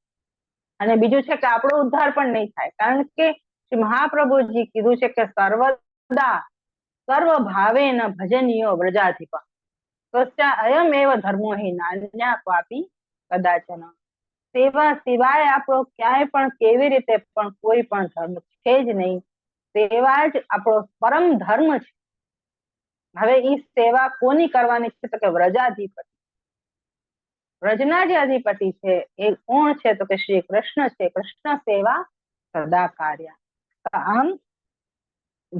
અને બીજું છે કે આપણો ઉદ્ધાર પણ નહીં થાય, કારણ કે શ્રી મહાપ્રભુજી કીધું છે કે સર્વદા સર્વ ભાવે ન ભજનીયો વ્રજાધિપ સ્વસ્યા અયમ એવ ધર્મો હિ નાન્યા ક્વાપી કદાચન. સેવા સિવાય આપણો ક્યાંય પણ કેવી રીતે પણ કોઈ પણ ધર્મ છે જ નહીં. સેવા જ આપણો પરમ ધર્મ છે. હવે એ સેવા કોની કરવાની છે? તો કે વ્રજાધિપતિ. વ્રજના જે અધિપતિ છે એ કોણ છે? તો કે શ્રી કૃષ્ણ છે. કૃષ્ણ સેવા સદા કાર્ય. આમ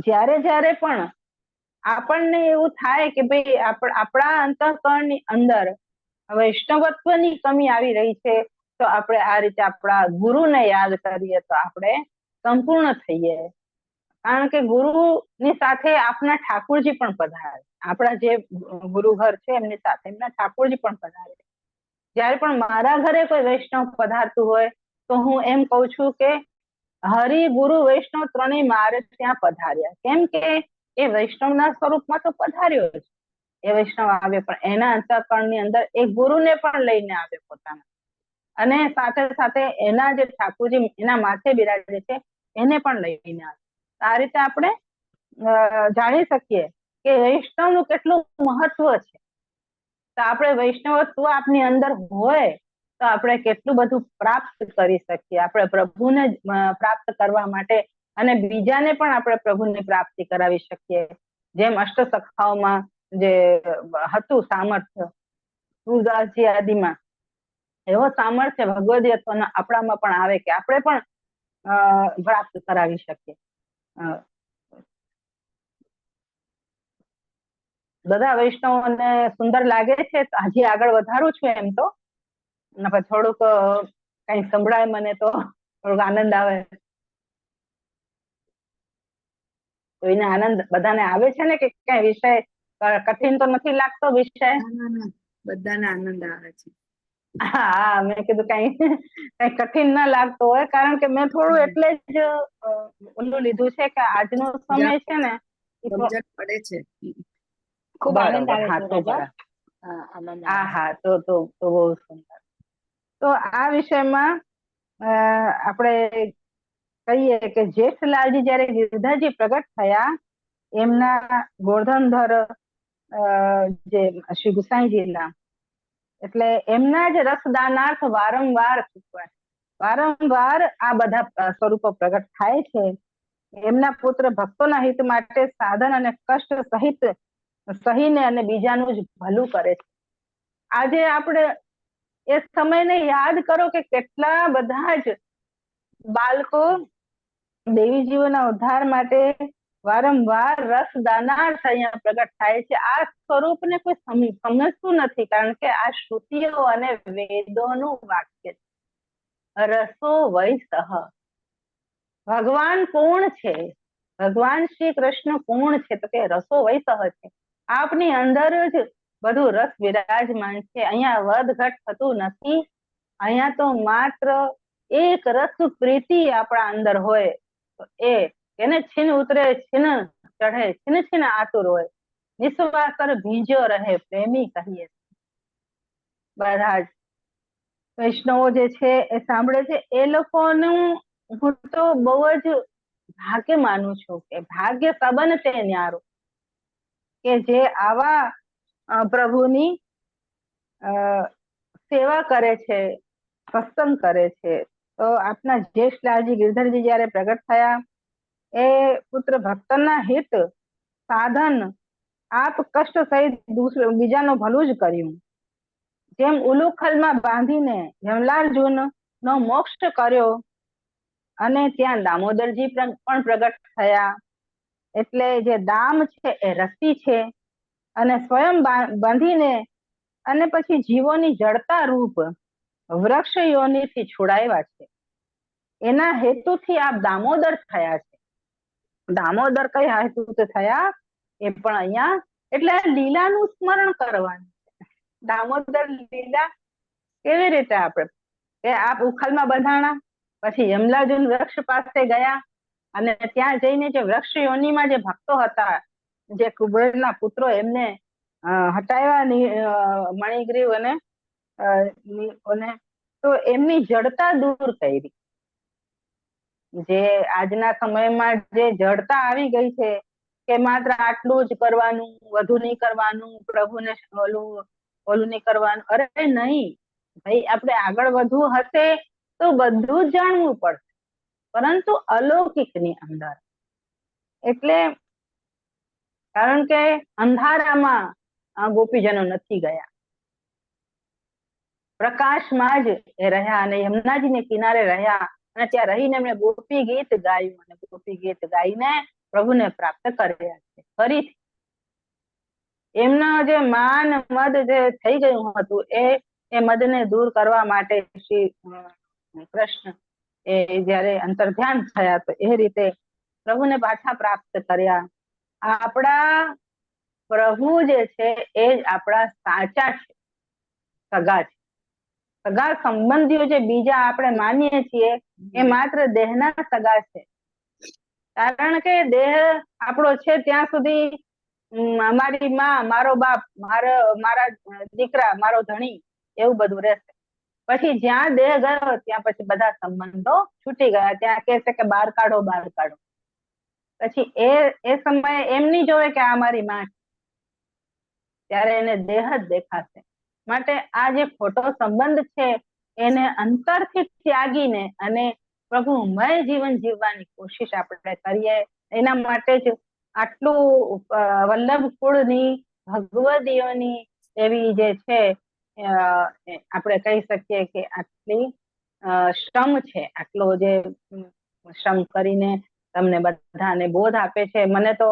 જ્યારે જ્યારે પણ આપણને એવું થાય કે ભાઈ આપણા અંતઃકરણની અંદર વૈષ્ણવત્વની કમી આવી રહી છે, તો આપણે આ રીતે આપણા ગુરુને યાદ કરીએ તો આપણે સંપૂર્ણ થઈએ. કારણ કે ગુરુની સાથે આપના ઠાકોરજી પણ પધારે. આપણા જે ગુરુ ઘર છે એમની સાથે એમના ઠાકોરજી પણ પધારે. જયારે પણ મારા ઘરે કોઈ વૈષ્ણવ પધારતું હોય તો હું એમ કહું છું કે હરિ ગુરુ વૈષ્ણવ ત્રણેય મારે ત્યાં પધાર્યા. કેમ કે એ વૈષ્ણવના સ્વરૂપમાં તો પધાર્યો જ. એ વૈષ્ણવ આવે પણ એના અંતઃકરણની અંદર એ ગુરુને પણ લઈને આવે પોતાના, અને સાથે સાથે એના જે ઠાકોરજી એના માથે બિરાજે છે એને પણ લઈને આવે. આ રીતે આપણે જાણી શકીએ કે વૈષ્ણવનું કેટલું મહત્વ છે. તો આપણે વૈષ્ણવત્વ આપની અંદર હોય તો આપણે કેટલું બધું પ્રાપ્ત કરી શકીએ. આપણે પ્રભુને પ્રાપ્ત કરવા માટે અને બીજાને પણ આપણે પ્રભુની પ્રાપ્તિ કરાવી શકીએ. જેમ અષ્ટસખાઓમાં જે હતું સામર્થ્ય સુરદાસજી આદિમાં, એવો સામર્થ્ય ભગવદીયત્વના આપણામાં પણ આવે કે આપણે પણ પ્રાપ્ત કરાવી શકીએ. બધા વૈષ્ણવોને સુંદર લાગે છે તો હજી આગળ વધારું છું એમ તો, થોડુંક કઈ સંભળાય મને તો થોડુંક આનંદ આવે. કોઈને આનંદ બધાને આવે છે ને? કે કઈ વિષય કઠિન તો નથી લાગતો વિષય? બધાને આનંદ આવે છે. હા, મેં કીધું કઈ કઠિન ના લાગતો હોય, કારણ કે મેં થોડું એટલે જ ઓલું લીધું છે કે આજનો સમય છે ને સમજણ પડે છે. ખૂબ આનંદ આવે છે. તો બહુ સુંદર. તો આ વિષયમાં આપણે કહીએ કે જેઠલાલજી જયારે ગિરધરજી પ્રગટ થયા, એમના ગોર્ધનધર જે શ્રી ગુસાઈજીના, એટલે એમના જ રસદાનાર્થ વારંવાર આ બધા સ્વરૂપો પ્રગટ થાય છે. એમના પુત્ર ભક્તોના હિત માટે સાધન અને કષ્ટ સહિત સહીને અને બીજાનું જ ભલું કરે છે. આજે આપણે એ સમયને યાદ કરો કે કેટલા બધા જ બાળકો દેવીજીઓના ઉદ્ધાર માટે વારંવાર રસદાનાર્થ અહીંયા પ્રગટ થાય છે. આ સ્વરૂપને કોઈ સમજતું નથી, કારણ કે આ શ્રુતિઓ અને વેદોનું વાક્ય છે. રસો વૈસહ. ભગવાન કોણ છે? ભગવાન શ્રી કૃષ્ણ કોણ છે? તો કે રસો વૈસહ છે. આપની અંદર જ બધું રસ વિરાજમાન છે. અહીંયા વધઘટ થતું નથી. અહીંયા તો માત્ર એક રસ પ્રીતિ આપણા અંદર હોય તો એને છીન ઉતરે છીન ચઢે, છીન છીન આતુર હોય, નિસ્વાસર ભીંજ્યો રહે પ્રેમી કહીએ. બધા જ વૈષ્ણવો જે છે એ સાંભળે છે, એ લોકોનું હું તો બહુ જ ભાગ્ય માનું છું કે ભાગ્ય સબન તે ન્યારું, કે જે આવા પ્રભુની સેવા કરે છે, સત્સંગ કરે છે. તો આપના જેઠલાલજી ગિરધરજી જયારે પ્રગટ થયા, એ પુત્ર ભક્તના હિત સાધન આપ કષ્ટ સહિત બીજાનું ભલું જ કર્યું. જેમ ઉલુખલમાં બાંધીને જમલાર્જુન નો મોક્ષ કર્યો અને ત્યાં દામોદરજી પણ પ્રગટ થયા. એટલે જે દામ છે એ રસી છે, અને સ્વયં બાંધીને અને પછી જીવોની જડતા રૂપ વૃક્ષ યોનિથી છોડાવ્યા છે. એના હેતુથી આપ દામોદર થયા છે. દામોદર કઈ હેતુથી થયા એ પણ અહીંયા, એટલે લીલાનું સ્મરણ કરવાનું. દામોદર લીલા કેવી રીતે આપણે કે આપ ઉખલમાં બંધાણા, પછી યમલાર્જુન વૃક્ષ પાસે ગયા, અને ત્યાં જઈને જે વૃક્ષ યોનિમાં જે ભક્તો હતા, જે કુબેરના પુત્રો, એમને હટાવ્યા મણિગ્રીવ અને તો એમની જડતા દૂર કરી. જે આજના સમયમાં જે જડતા આવી ગઈ છે કે માત્ર આટલું જ કરવાનું, વધુ નહીં કરવાનું, પ્રભુને ઓલું નહીં કરવાનું. અરે નહીં ભાઈ, આપણે આગળ વધવું હશે તો બધું જ જાણવું પડશે, પરંતુ અલૌકિક ની અંદર. એટલે કારણ કે અંધારામાં ગોપીજનો નથી ગયા, પ્રકાશમાં જ એ રહ્યા અને યમુનાજીને કિનારે રહ્યા અને ત્યાં રહીને એમણે ગોપી ગીત ગાયું અને ગોપી ગીત ગાઈને પ્રભુને પ્રાપ્ત કર્યા છે. ફરીથી એમના જે માન મદ જે થઈ ગયું હતું એ મદને દૂર કરવા માટે શ્રી કૃષ્ણ એ જયારે અંતર્ધ્યાન થયા તો એ રીતે પ્રભુને પાછા પ્રાપ્ત કર્યા. આપણા પ્રભુ જે છે એ જ આપણા સાચા છે, સગા છે. સગા સંબંધીઓ જે બીજા આપણે માનીએ છીએ એ માત્ર દેહના સગા છે. કારણ કે દેહ આપણો છે ત્યાં સુધી મારી માં, મારો બાપ, મારા દીકરા, મારો ધણી, એવું બધું રહેશે. પછી જ્યાં દેહ ગયો ત્યાં પછી બધા સંબંધો છૂટી ગયા. ત્યાં કે છે કે બહાર કાઢો, બહાર કાઢો. પછી એ સમયે એમ નહીં જોવે કે આ મારી માં, ત્યારે એને દેહ જ દેખાશે. માટે આ જે ખોટો સંબંધ છે એને અંતરથી ત્યાગીને અને પ્રભુમય જીવન જીવવાની કોશિશ આપણે કરીએ. એના માટે જ આટલું વલ્લભ કુળની ભગવદીઓની એવી જે છે આપણે કહી શકીએ કે આટલી શ્રમ છે, આટલો જે શ્રમ કરીને તમને બધાને બોધ આપે છે. મને તો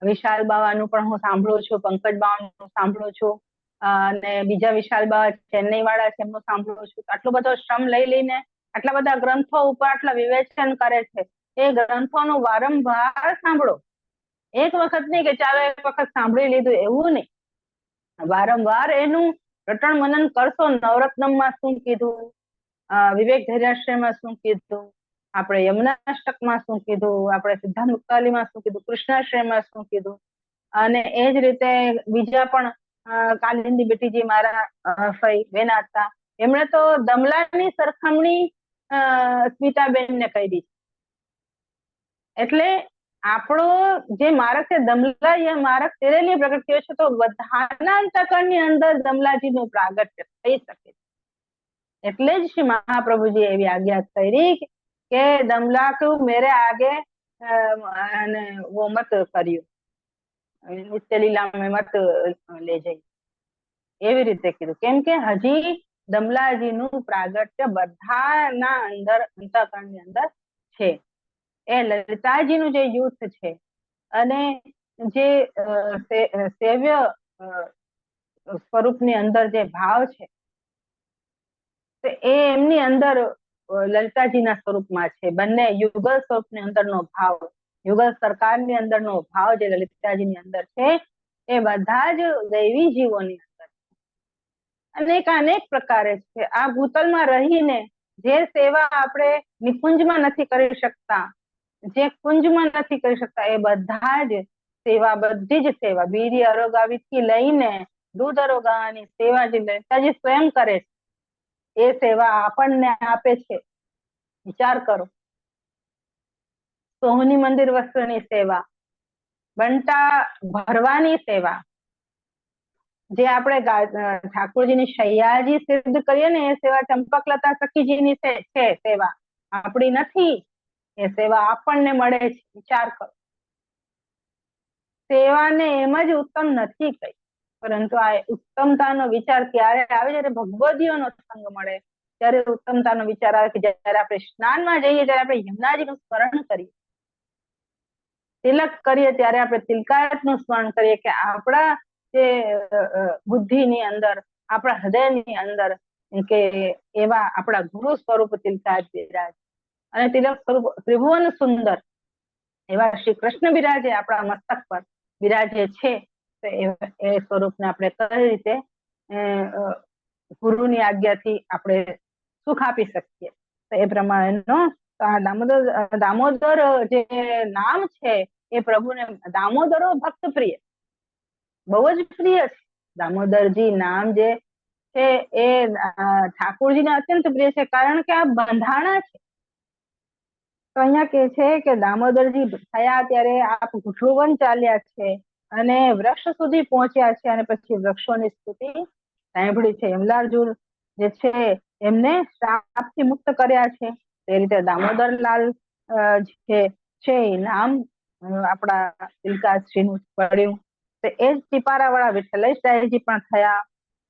વિશાલ બાવાનું પણ હું સાંભળું છું, પંકજ બાવાનું સાંભળું છું અને બીજા વિશાલ બાવા ચેન્નઈ વાળા છે એમનું સાંભળું છું. આટલો બધો શ્રમ લઈ લઈને આટલા બધા ગ્રંથો ઉપર આટલા વિવેચન કરે છે. એ ગ્રંથોનું વારંવાર સાંભળો. એક વખત નહીં કે ચાલો એક વખત સાંભળી લીધું એવું નહીં, વારંવાર એનું રટણ મનન કરશો. નવરત્નમમાં શું કીધું, વિવેક ધૈર્યાશ્રયમાં શું કીધું, આપણે યમુનાષ્ટકમાં શું કીધું, આપણે સિદ્ધાંત મુક્તાવલીમાં શું કીધું, કૃષ્ણાશ્રયમાં શું કીધું, અને એ જ રીતે બીજા પણ કાલિંદી બેટીજી મારા ફઈ બેન હતા, એમણે તો દમલાની સરખામણી સ્મિતાબેન ને કરી દીધી. એટલે આપણો જે માર્ગ છે દમલા એ માર્ગ તેરેલી પ્રગટ થયો છે, તો બધાના અંતકરણની અંદર દમલાજીનું પ્રાગટ્ય થઈ શકે છે. એટલે જ શ્રી મહાપ્રભુજી એવી આજ્ઞા કરી કે દમલા તું મેરે આગે અને વો મત કર્યું, નિત્ય લીલા મેં મત લે જઈ, એવી રીતે કીધું. કેમ કે હજી દમલાજીનું પ્રાગટ્ય બધાના અંદર અંતકરણની અંદર છે. એ લલિતાજીનું જે યુથ છે અને જે સેવ્ય સ્વરૂપની અંદર જે ભાવ છે એ એમની અંદર લલિતાજીના સ્વરૂપમાં છે. બંને યુગલ સ્વરૂપની અંદરનો ભાવ, યુગલ સરકારની અંદરનો ભાવ જે લલિતાજીની અંદર છે એ બધા જ દૈવી જીવોની અંદર અનેક અનેક પ્રકારે છે. આ ભૂતલમાં રહીને જે સેવા આપણે નિકુંજમાં નથી કરી શકતા, જે કુંજમાં નથી કરી શકતા, એ બધા જ સેવા, બધી જ સેવા, બીરી અરોગાવીથી લઈને દૂધ અરોગાવાની સેવા જે લલિતાજી સ્વયં કરે છે એ સેવા આપણને આપે છે. વિચાર કરો, સોહની મંદિર વસ્ત્રની સેવા, બંટા ભરવાની સેવા, જે આપણે ઠાકોરજીની શૈયાજી સિદ્ધ કરીએ ને એ સેવા ચંપકલતા સખીજીની છે સેવા, આપણી નથી. એ સેવા આપણને મળે છે. વિચાર કરો, સેવાને એમ જ ઉત્તમ નથી કહી, પરંતુ આ ઉત્તમતાનો વિચાર ત્યારે આવે જ્યારે ભગવદીઓનો સંગ મળે, ત્યારે ઉત્તમતાનો વિચાર આવે કે જયારે આપણે સ્નાનમાં જઈએ ત્યારે આપણે યમુનાજીનું સ્મરણ કરીએ, તિલક કરીએ ત્યારે આપણે તિલકાયતનું સ્મરણ કરીએ કે આપણા જે બુદ્ધિની અંદર, આપણા હૃદયની અંદર કે એવા આપણા ગુરુ સ્વરૂપ તિલકાયત બિરાજ અને તિલક સ્વરૂપ ત્રિભુવન સુંદર એવા શ્રી કૃષ્ણ બિરાજે આપણા મસ્તક પર બિરાજે છે. તો એ સ્વરૂપને આપણે કઈ રીતે ગુરુની આજ્ઞાથી આપણે સુખ આપી શકીએ. તો એ પ્રમાણેનો દામોદર જે નામ છે એ પ્રભુને, દામોદરો ભક્ત પ્રિય, બહુ જ પ્રિય છે. દામોદરજી નામ જે છે એ ઠાકોરજીને અત્યંત પ્રિય છે, કારણ કે આ બંધાણા છે. તો અહીંયા કે છે કે દામોદરજી થયા ત્યારે આપ ઘૂંટણવન ચાલ્યા છે અને વૃક્ષ સુધી પહોંચ્યા છે, અને પછી વૃક્ષોની સ્તુતિ સાંભળી છે. યમલાર્જુન જે છે એમને શ્રાપથી મુક્ત કર્યા છે. તે રીતે દામોદરલાલ છે એ નામ આપણા તિલકાશ્રીનું પડ્યું. તો એ જ ટીપારા વાળા વિઠ્ઠલેશજી પણ થયા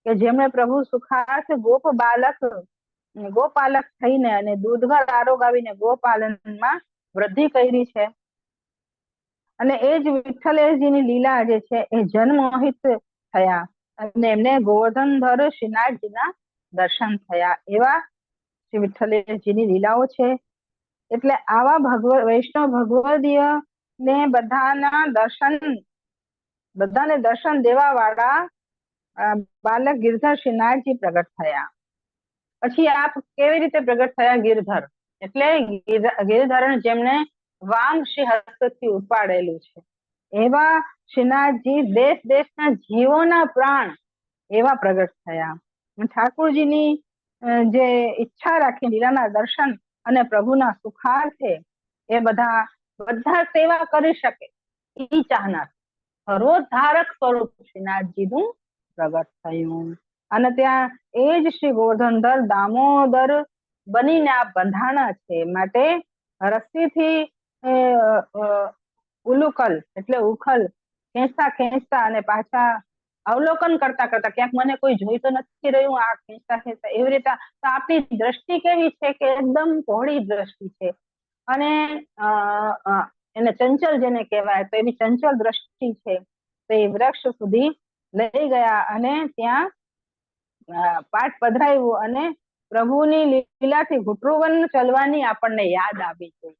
કે જેમણે પ્રભુ સુખાર્થ ગોપાલક થઈને અને દૂધઘર આરોગાવીને ગોપાલનમાં વૃદ્ધિ કરી છે. અને એ જ વિઠ્ઠલેશજીની લીલા જે છે એ જનમોહિત થયા અને એમને ગોવર્ધનધર શ્રીનાથજીના દર્શન થયા. એવા શ્રી વિઠ્ઠલેશજીની લીલાઓ છે. એટલે આવા વૈષ્ણવ ભગવદીય ને બધાને દર્શન દેવા વાળા બાલક ગિરધર શ્રીનાથજી પ્રગટ થયા. પછી આપ કેવી રીતે પ્રગટ થયા? ગિરધર એટલે ગિરધરણ જેમને વામ શ્રી હસ્તથી ઉપાડેલું છે એવા શ્રીનાથજી દેશ દેશના જીવોના પ્રાણ એવા પ્રગટ થયા. ઠાકોરજીની જે ઈચ્છા રાખી લીલાના દર્શન અને પ્રભુના સુખાર્થે એ બધા સેવા કરી શકે એ ચાહનાર સર્વોદ્ધારક સ્વરૂપ શ્રીનાથજીનું પ્રગટ થયું. અને ત્યાં એ જ શ્રી ગોવર્ધનધર દામોદર બનીને આ બંધાણા છે. માટે રસ્સીથી ઉલુકલ એટલે ઉખલ ખેંચતા અને પાછા અવલોકન કરતા ક્યાંક મને કોઈ જોઈ તો નથી રહ્યું, આ ખેંચતા એવી રીતે. તો આપણી દ્રષ્ટિ કેવી છે કે એકદમ પહોળી દ્રષ્ટિ છે, અને એને ચંચલ જેને કહેવાય તો એવી ચંચલ દ્રષ્ટિ છે. તો એ વૃક્ષ સુધી લઈ ગયા અને ત્યાં પાઠ પધરાવ્યું અને પ્રભુની લીલાથી ઘૂંટણવન ચલવાની આપણને યાદ આવી ગઈ.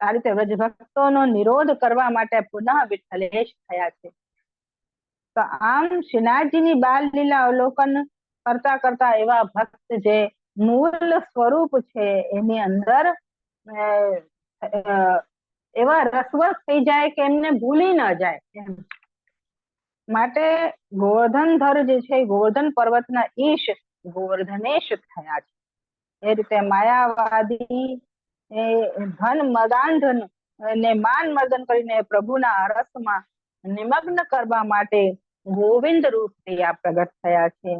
આ રીતે વ્રજ ભક્તોનો નિરોધ કરવા માટે પુનઃ વિઠ્ઠલેશ થયા છે. તો આમ શ્રીનાથજીની બાલ લીલા અવલોકન કરતા એવા ભક્ત જે મૂળ સ્વરૂપ છે એની અંદર એવા રસવસ થઈ જાય કે એમને ભૂલી ન જાય એમ. માટે ગોવર્ધનધર જે છે ગોવર્ધન પર્વતના ઈશ ગોવર્ધનેશ થયા છે. એ રીતે માયાવાદી ધન મદાંધન ને માન મર્દન કરીને પ્રભુના રસમાં નિમગ્ન કરવા માટે ગોવિંદ રૂપથી આ પ્રગટ થયા છે.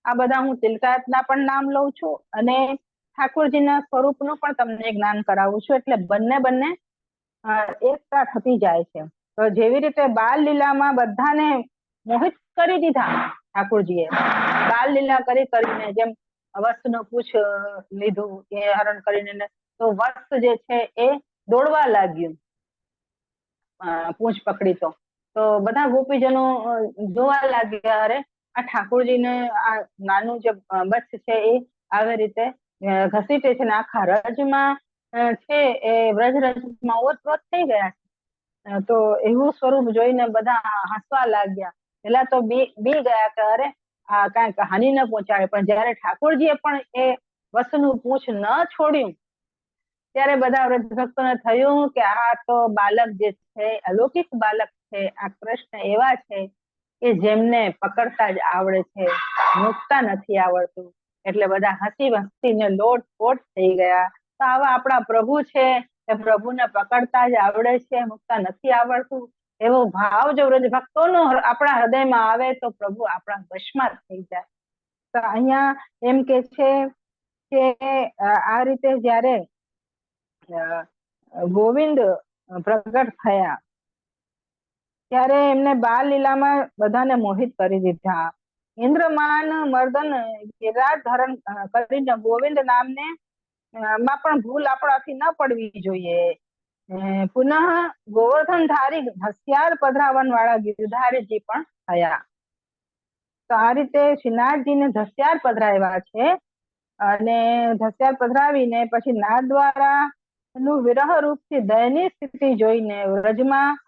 આ બધા હું તિલકાતના પણ નામ લઉં છું અને ઠાકોરજીના સ્વરૂપનું પણ તમને જ્ઞાન કરાવું છું. એટલે બંને એકતા થતી જાય છે. તો જેવી રીતે બાલ લીલામાં બધાને મોહિત કરી દીધા ઠાકોરજીએ, બાલ લીલા કરીને જેમ વસ્ત્રનું પૂછ લીધું એ હરણ કરીને, તો વસ્ત્ર જે છે એ દોડવા લાગ્યું પૂંછ પકડી. તો બધા ગોપીજનો જોવા લાગ્યા, અરે આ ઠાકોરજીને આ નાનું જે બચ્ચ છે એ આવી રીતે ઘસીટે છે ને આખા રજમાં છે એ વ્રજરજમાં ઓતપ્રોત થઈ ગયા છે. તો એવું સ્વરૂપ જોઈને બધા હસવા લાગ્યા. પેલા તો બી ગયા કે અરે આ કઈક હાનિ ન પહોંચાડે, પણ જયારે ઠાકોરજીએ પણ એ વસ્તુનું પૂંછ ન છોડ્યું ત્યારે બધા વ્રજ ભક્તોને થયું કે આ તો બાલક જે છે અલૌકિક બાલક છે. આ કૃષ્ણ એવા છે કે જેમને પકડતા જ આવડે છે, મૂકતા નથી આવડતું. એટલે બધા હસીને લોટપોટ થઈ ગયા. તો આવા આપણા પ્રભુ છે એ પ્રભુને પકડતા જ આવડે છે, મૂકતા નથી આવડતું. એવો ભાવ જો વ્રજ ભક્તોનો આપણા હૃદયમાં આવે તો પ્રભુ આપણા વશમાં થઈ જાય. તો અહીંયા એમ કે છે કે આ રીતે જયારે ગોવિંદ પ્રગટ થયા ત્યારે એમને બાલ લીલામાં બધાને મોહિત કરી દીધા. ઇન્દ્રમાન મર્દન ગિરાજ ધારણ કરીને ગોવિંદ નામને માં પણ ભૂલ આપણાથી ન પડવી જોઈએ. પુનઃ ગોવર્ધન ધારી હથિયાર પધરાવન વાળા ગિરધારીજી પણ થયા. તો આ રીતે શ્રીનાથજીને ધસ્યાર પધરાવ્યા છે અને ધસ્યાર પધરાવીને પછી નાદ દ્વારા નું વિરહ રૂપથી દયનીય સ્થિતિ જોઈને વ્રજમાં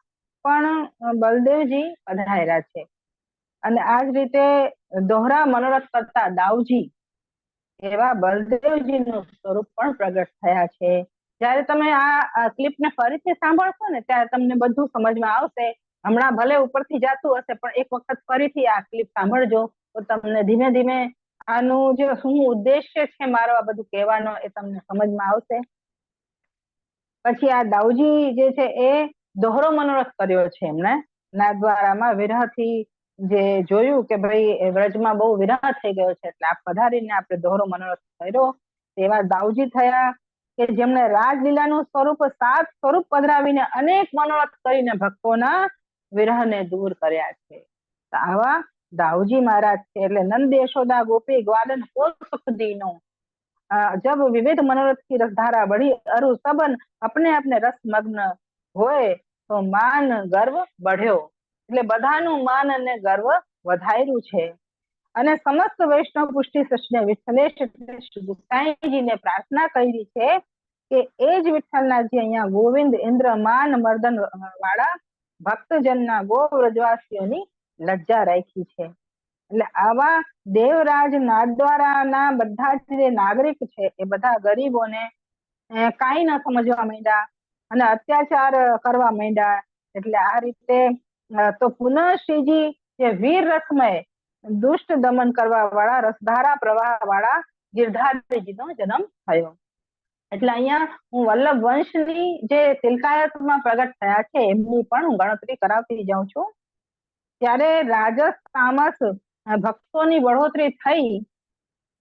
પણ બલદેવજી પધરાયેલા છે. અને આ જ રીતે દોહરા મનોરથ કરતા દાઉજી એવા બલદેવજીનું સ્વરૂપ પણ પ્રગટ થયા છે. જયારે તમે આ ક્લિપને ફરીથી સાંભળશો ને ત્યારે તમને બધું સમજમાં આવશે હમણાં ભલે ઉપરથી જાતું હશે પણ એક વખત ફરીથી આ ક્લિપ સાંભળજો તો તમને ધીમે ધીમે આનું જે શું ઉદ્દેશ્ય છે મારો આ બધું કહેવાનો એ તમને સમજમાં આવશે. પછી આ દાઉજી જે છે એ દોહરો મનોરથ કર્યો છે એમણે નાથદ્વારામાં વિરહથી જે જોયું કે ભાઈ વ્રજમાં બહુ વિરહ થઈ ગયો છે એટલે આપ પધારીને આપણે દોહરો મનોરથ કર્યો. તેવા દાઉજી થયા કે જેમણે રાજલીલાનું સ્વરૂપ 7 સ્વરૂપ પધરાવીને અનેક મનોરથ કરીને ભક્તોના વિરહને દૂર કર્યા છે. તો આવા દાઉજી મહારાજ છે. એટલે નંદ યશોદા ગોપી ગ્વાલન કો સુખ દીનો जब विविध मनोरथ की रसधारा बढ़ी अरु सबन अपने अपने रस मग्न होए तो માન ગર્વ बढ़્યો. એટલે બધાનું માન અને ગર્વ વધાર્યું છે. અને સમસ્ત વૈષ્ણવ પુષ્ટિ સચને વિઠ્ઠલેશ ગુસાઈજીને પ્રાર્થના કરી છે કે એ જ વિઠ્ઠલનાથજી અહીંયા ગોવિંદ ઇન્દ્ર માન મર્દન વાળા ભક્તજનના ગોવ્રજવાસીઓની લજ્જા રાખી છે. એટલે આવા દેવરાજ નાથદ્વારાના બધા જે નાગરિક છે એ બધા ગરીબોને કાંઈ ન સમજવા માંડ્યા અને અત્યાચાર કરવા માંડ્યા. એટલે આ રીતે તો પુનઃ શ્રીજી જે વીર રસમય દુષ્ટ દમન કરવા વાળા રસધારા પ્રવાહ વાળા ગિરધારીજીનો જન્મ થયો. એટલે અહીંયા હું વલ્લભ વંશની જે તિલકાયતમાં પ્રગટ થયા છે એમની પણ હું ગણતરી કરાવતી જાઉં છું. ત્યારે રાજસ તામસ ભક્તોની બઢોતરી થઈ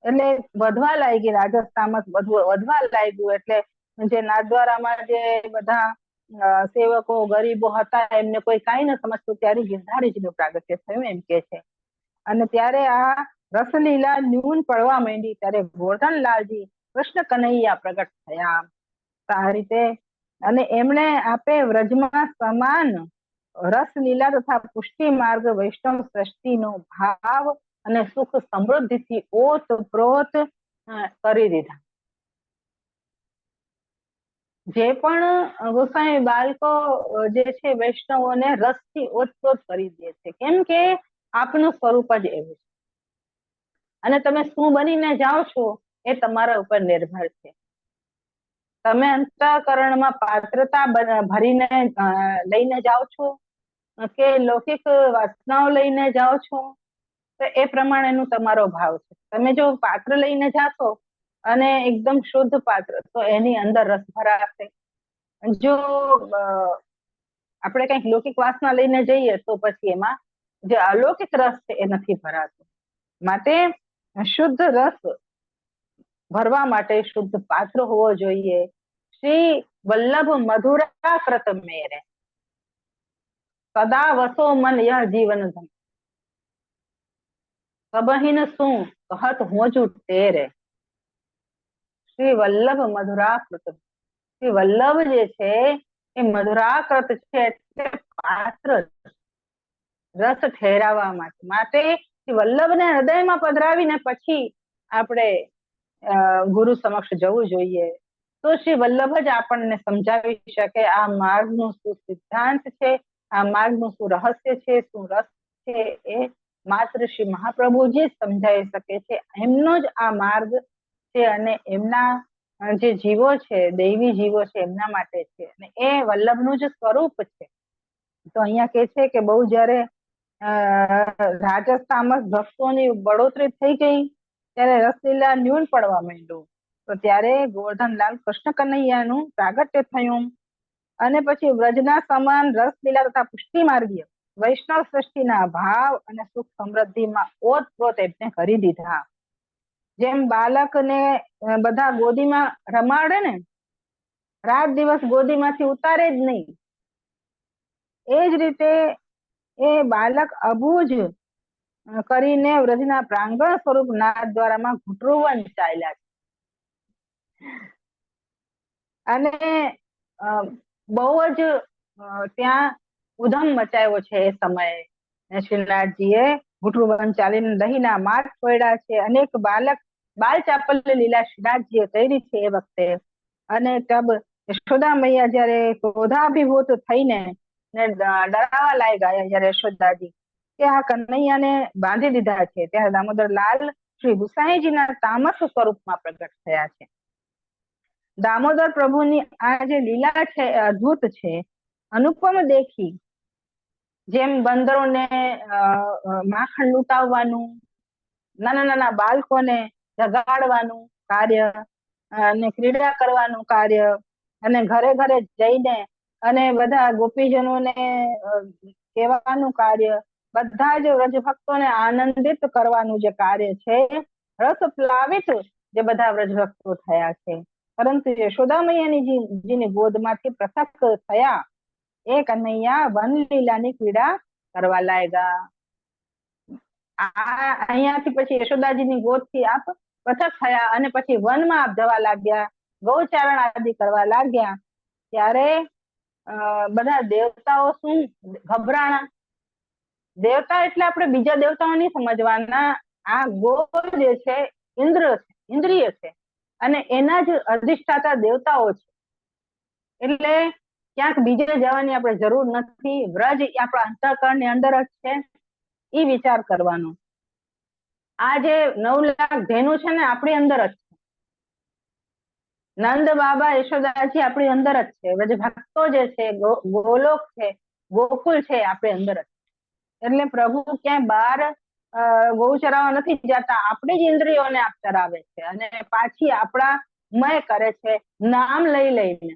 એટલે વધવા લાગી. રાજસ તામસ વધવા લાગ્યું એટલે જે નાથદ્વારામાં જે બધા સેવકો ગરીબો હતા એમને કોઈ કાંઈ ન સમજતું ત્યારે ગિરધારીજીનું પ્રાગટ્ય થયું એમ કે છે. અને ત્યારે આ રસલીલા ન્યૂન પડવા માંડી ત્યારે ગોરધનલાલજી કૃષ્ણ કનૈયા પ્રગટ થયા. આ રીતે અને એમણે આપે વ્રજમાં સમાન રસલીલા તથા પુષ્ટિ માર્ગ વૈષ્ણવ સૃષ્ટિનો ભાવ અને સુખ સમૃદ્ધિથી ઓતપ્રોત કરી દીધા. જે પણ ગોસાઈ બાળકો જે છે વૈષ્ણવોને રસથી ઓતપ્રોત કરી દે છે કેમ કે આપનું સ્વરૂપ જ એવું છે અને તમે શું બનીને જાઓ છો એ તમારા ઉપર નિર્ભર છે. તમે અંતઃકરણમાં પાત્રતા ભરીને લઈને જાઓ છો કે લૌકિક વાસનાઓ લઈને જાઓ છો તો એ પ્રમાણેનું તમારો ભાવ છે. તમે જો પાત્ર લઈને જાશો અને એકદમ શુદ્ધ પાત્ર તો એની અંદર રસ ભરાશે. જો આપણે કંઈક લૌકિક વાસના લઈને જઈએ તો પછી એમાં જે અલૌકિક રસ છે એ નથી ભરાતો. માટે શુદ્ધ રસ ભરવા માટે શુદ્ધ પાત્ર હોવો જોઈએ. શ્રી વલ્લભ મધુરા કૃત મેરે સદા વસો મન યહ જીવન ધન કબહિન શું કહત હોજુ તેરે. શ્રી વલ્લભ મધુરાકૃત. શ્રી વલ્લભ જે છે એ મધુરાકૃત છે એટલે પાત્ર રસ ઠેરાવવા માટે શ્રી વલ્લભને હૃદયમાં પધરાવીને પછી આપણે ગુરુ સમક્ષ જવું જોઈએ. તો શ્રી વલ્લભ જ આપણને સમજાવી શકે આ માર્ગનું શું સિદ્ધાંત છે, આ માર્ગનું શું રહસ્ય છે, શું રસ છે એ માત્ર શ્રી મહાપ્રભુજી જ સમજાવી શકે છે. એમનો જ આ માર્ગ છે અને એમના જે જીવો છે દૈવી જીવો છે એમના માટે છે અને એ વલ્લભનું જ સ્વરૂપ છે. તો અહીંયા કે છે કે બહુ જયારે રાજસ તામસ ભક્તોની બઢોતરી થઈ ગઈ ત્યારે રસલીલા ન્યૂન પડવા માંડ્યું. તો ત્યારે ગોવર્ધનલાલ કૃષ્ણ કનૈયાનું પ્રાગટ્ય થયું અને પછી વ્રજના સમાન રસલીલા તથા પુષ્ટિ માર્ગીય વૈષ્ણવ સૃષ્ટિના ભાવ અને સુખ સમૃદ્ધિમાં ઓતપ્રોત એમને કરી દીધા. જેમ બાળકને બધા ગોદીમાં રમાડે ને રાત દિવસ ગોદીમાંથી ઉતારે જ નહીં એ જ રીતે એ બાળક અબૂજ કરીને વ્રજના પ્રાંગણ સ્વરૂપ નાથદ્વારામાં ઘૂંટરુવન ચાલ્યા છે. અને બહુ જ ત્યાં ઉધમ મચાવ્યો છે એ સમયે. શ્રીનાથજીએ ઘૂંટરુવન ચાલીને દહીંના માર્ગ છોડ્યા છે. અનેક બાલ ચાપલ્ય લીલા શ્રીનાથજીએ કરી છે એ વખતે. અને તબ યશોદા મૈયા જયારે ક્રોધાભિભૂત થઈને ડરાવા લાગ્યા જયારે યશોદાજી કે આ કનૈયાને બાંધી દીધા છે ત્યારે દામોદર લાલ શ્રી ગુસાઈજીના તામસ સ્વરૂપમાં પ્રગટ થયા છે. દામોદર પ્રભુની આ જે લીલા છે અદ્ભુત છે. અનુપમ દેખી જેમ બંદરોને માખણ લૂંટાવવાનું, નાના નાના બાળકોને જગાડવાનું કાર્ય, અને ક્રીડા કરવાનું કાર્ય, અને ઘરે ઘરે જઈને અને બધા ગોપીજનોને કહેવાનું કાર્ય, બધા જ વ્રજ ભક્તોને આનંદિત કરવાનું જે કાર્ય છે, રસ પ્લાવિત જે બધા વ્રજ ભક્તો થયા છે. પરંતુ યશોદા મૈયાની ગોદમાંથી પૃથક થયા એ કનૈયા વનલીલાની ક્રીડા કરવા લાગ્યા. અહીંયાથી પછી યશોદાજીની ગોદથી આપ પૃથક થયા અને પછી વનમાં આપ જવા લાગ્યા, ગૌચારણ આદિ કરવા લાગ્યા. ત્યારે બધા દેવતાઓ શું ગભરાણા. દેવતા એટલે આપણે બીજા દેવતાઓ નહીં સમજવાના. આ ગો જે છે ઇન્દ્રિય છે અને એના જ અધિષ્ઠાતા દેવતાઓ છે. એટલે ક્યાંક બીજે જવાની આપણે જરૂર નથી. વ્રજ આપણા અંતઃકરણની અંદર જ છે, એ વિચાર કરવાનો. આ જે 9 લાખ ધેનું છે ને આપણી અંદર જ છે. નંદ બાબા યશોદાજી આપણી અંદર જ છે. વ્રજ ભક્તો જે છે, ગોલોક છે, ગોકુલ છે, આપણી અંદર જ. એટલે પ્રભુ ક્યાંય બહાર ગૌ ચરાવવા નથી જતા, આપણી જ ઇન્દ્રિયોને આપ ચરાવે છે અને પાછી આપણા મય કરે છે નામ લઈ લઈને.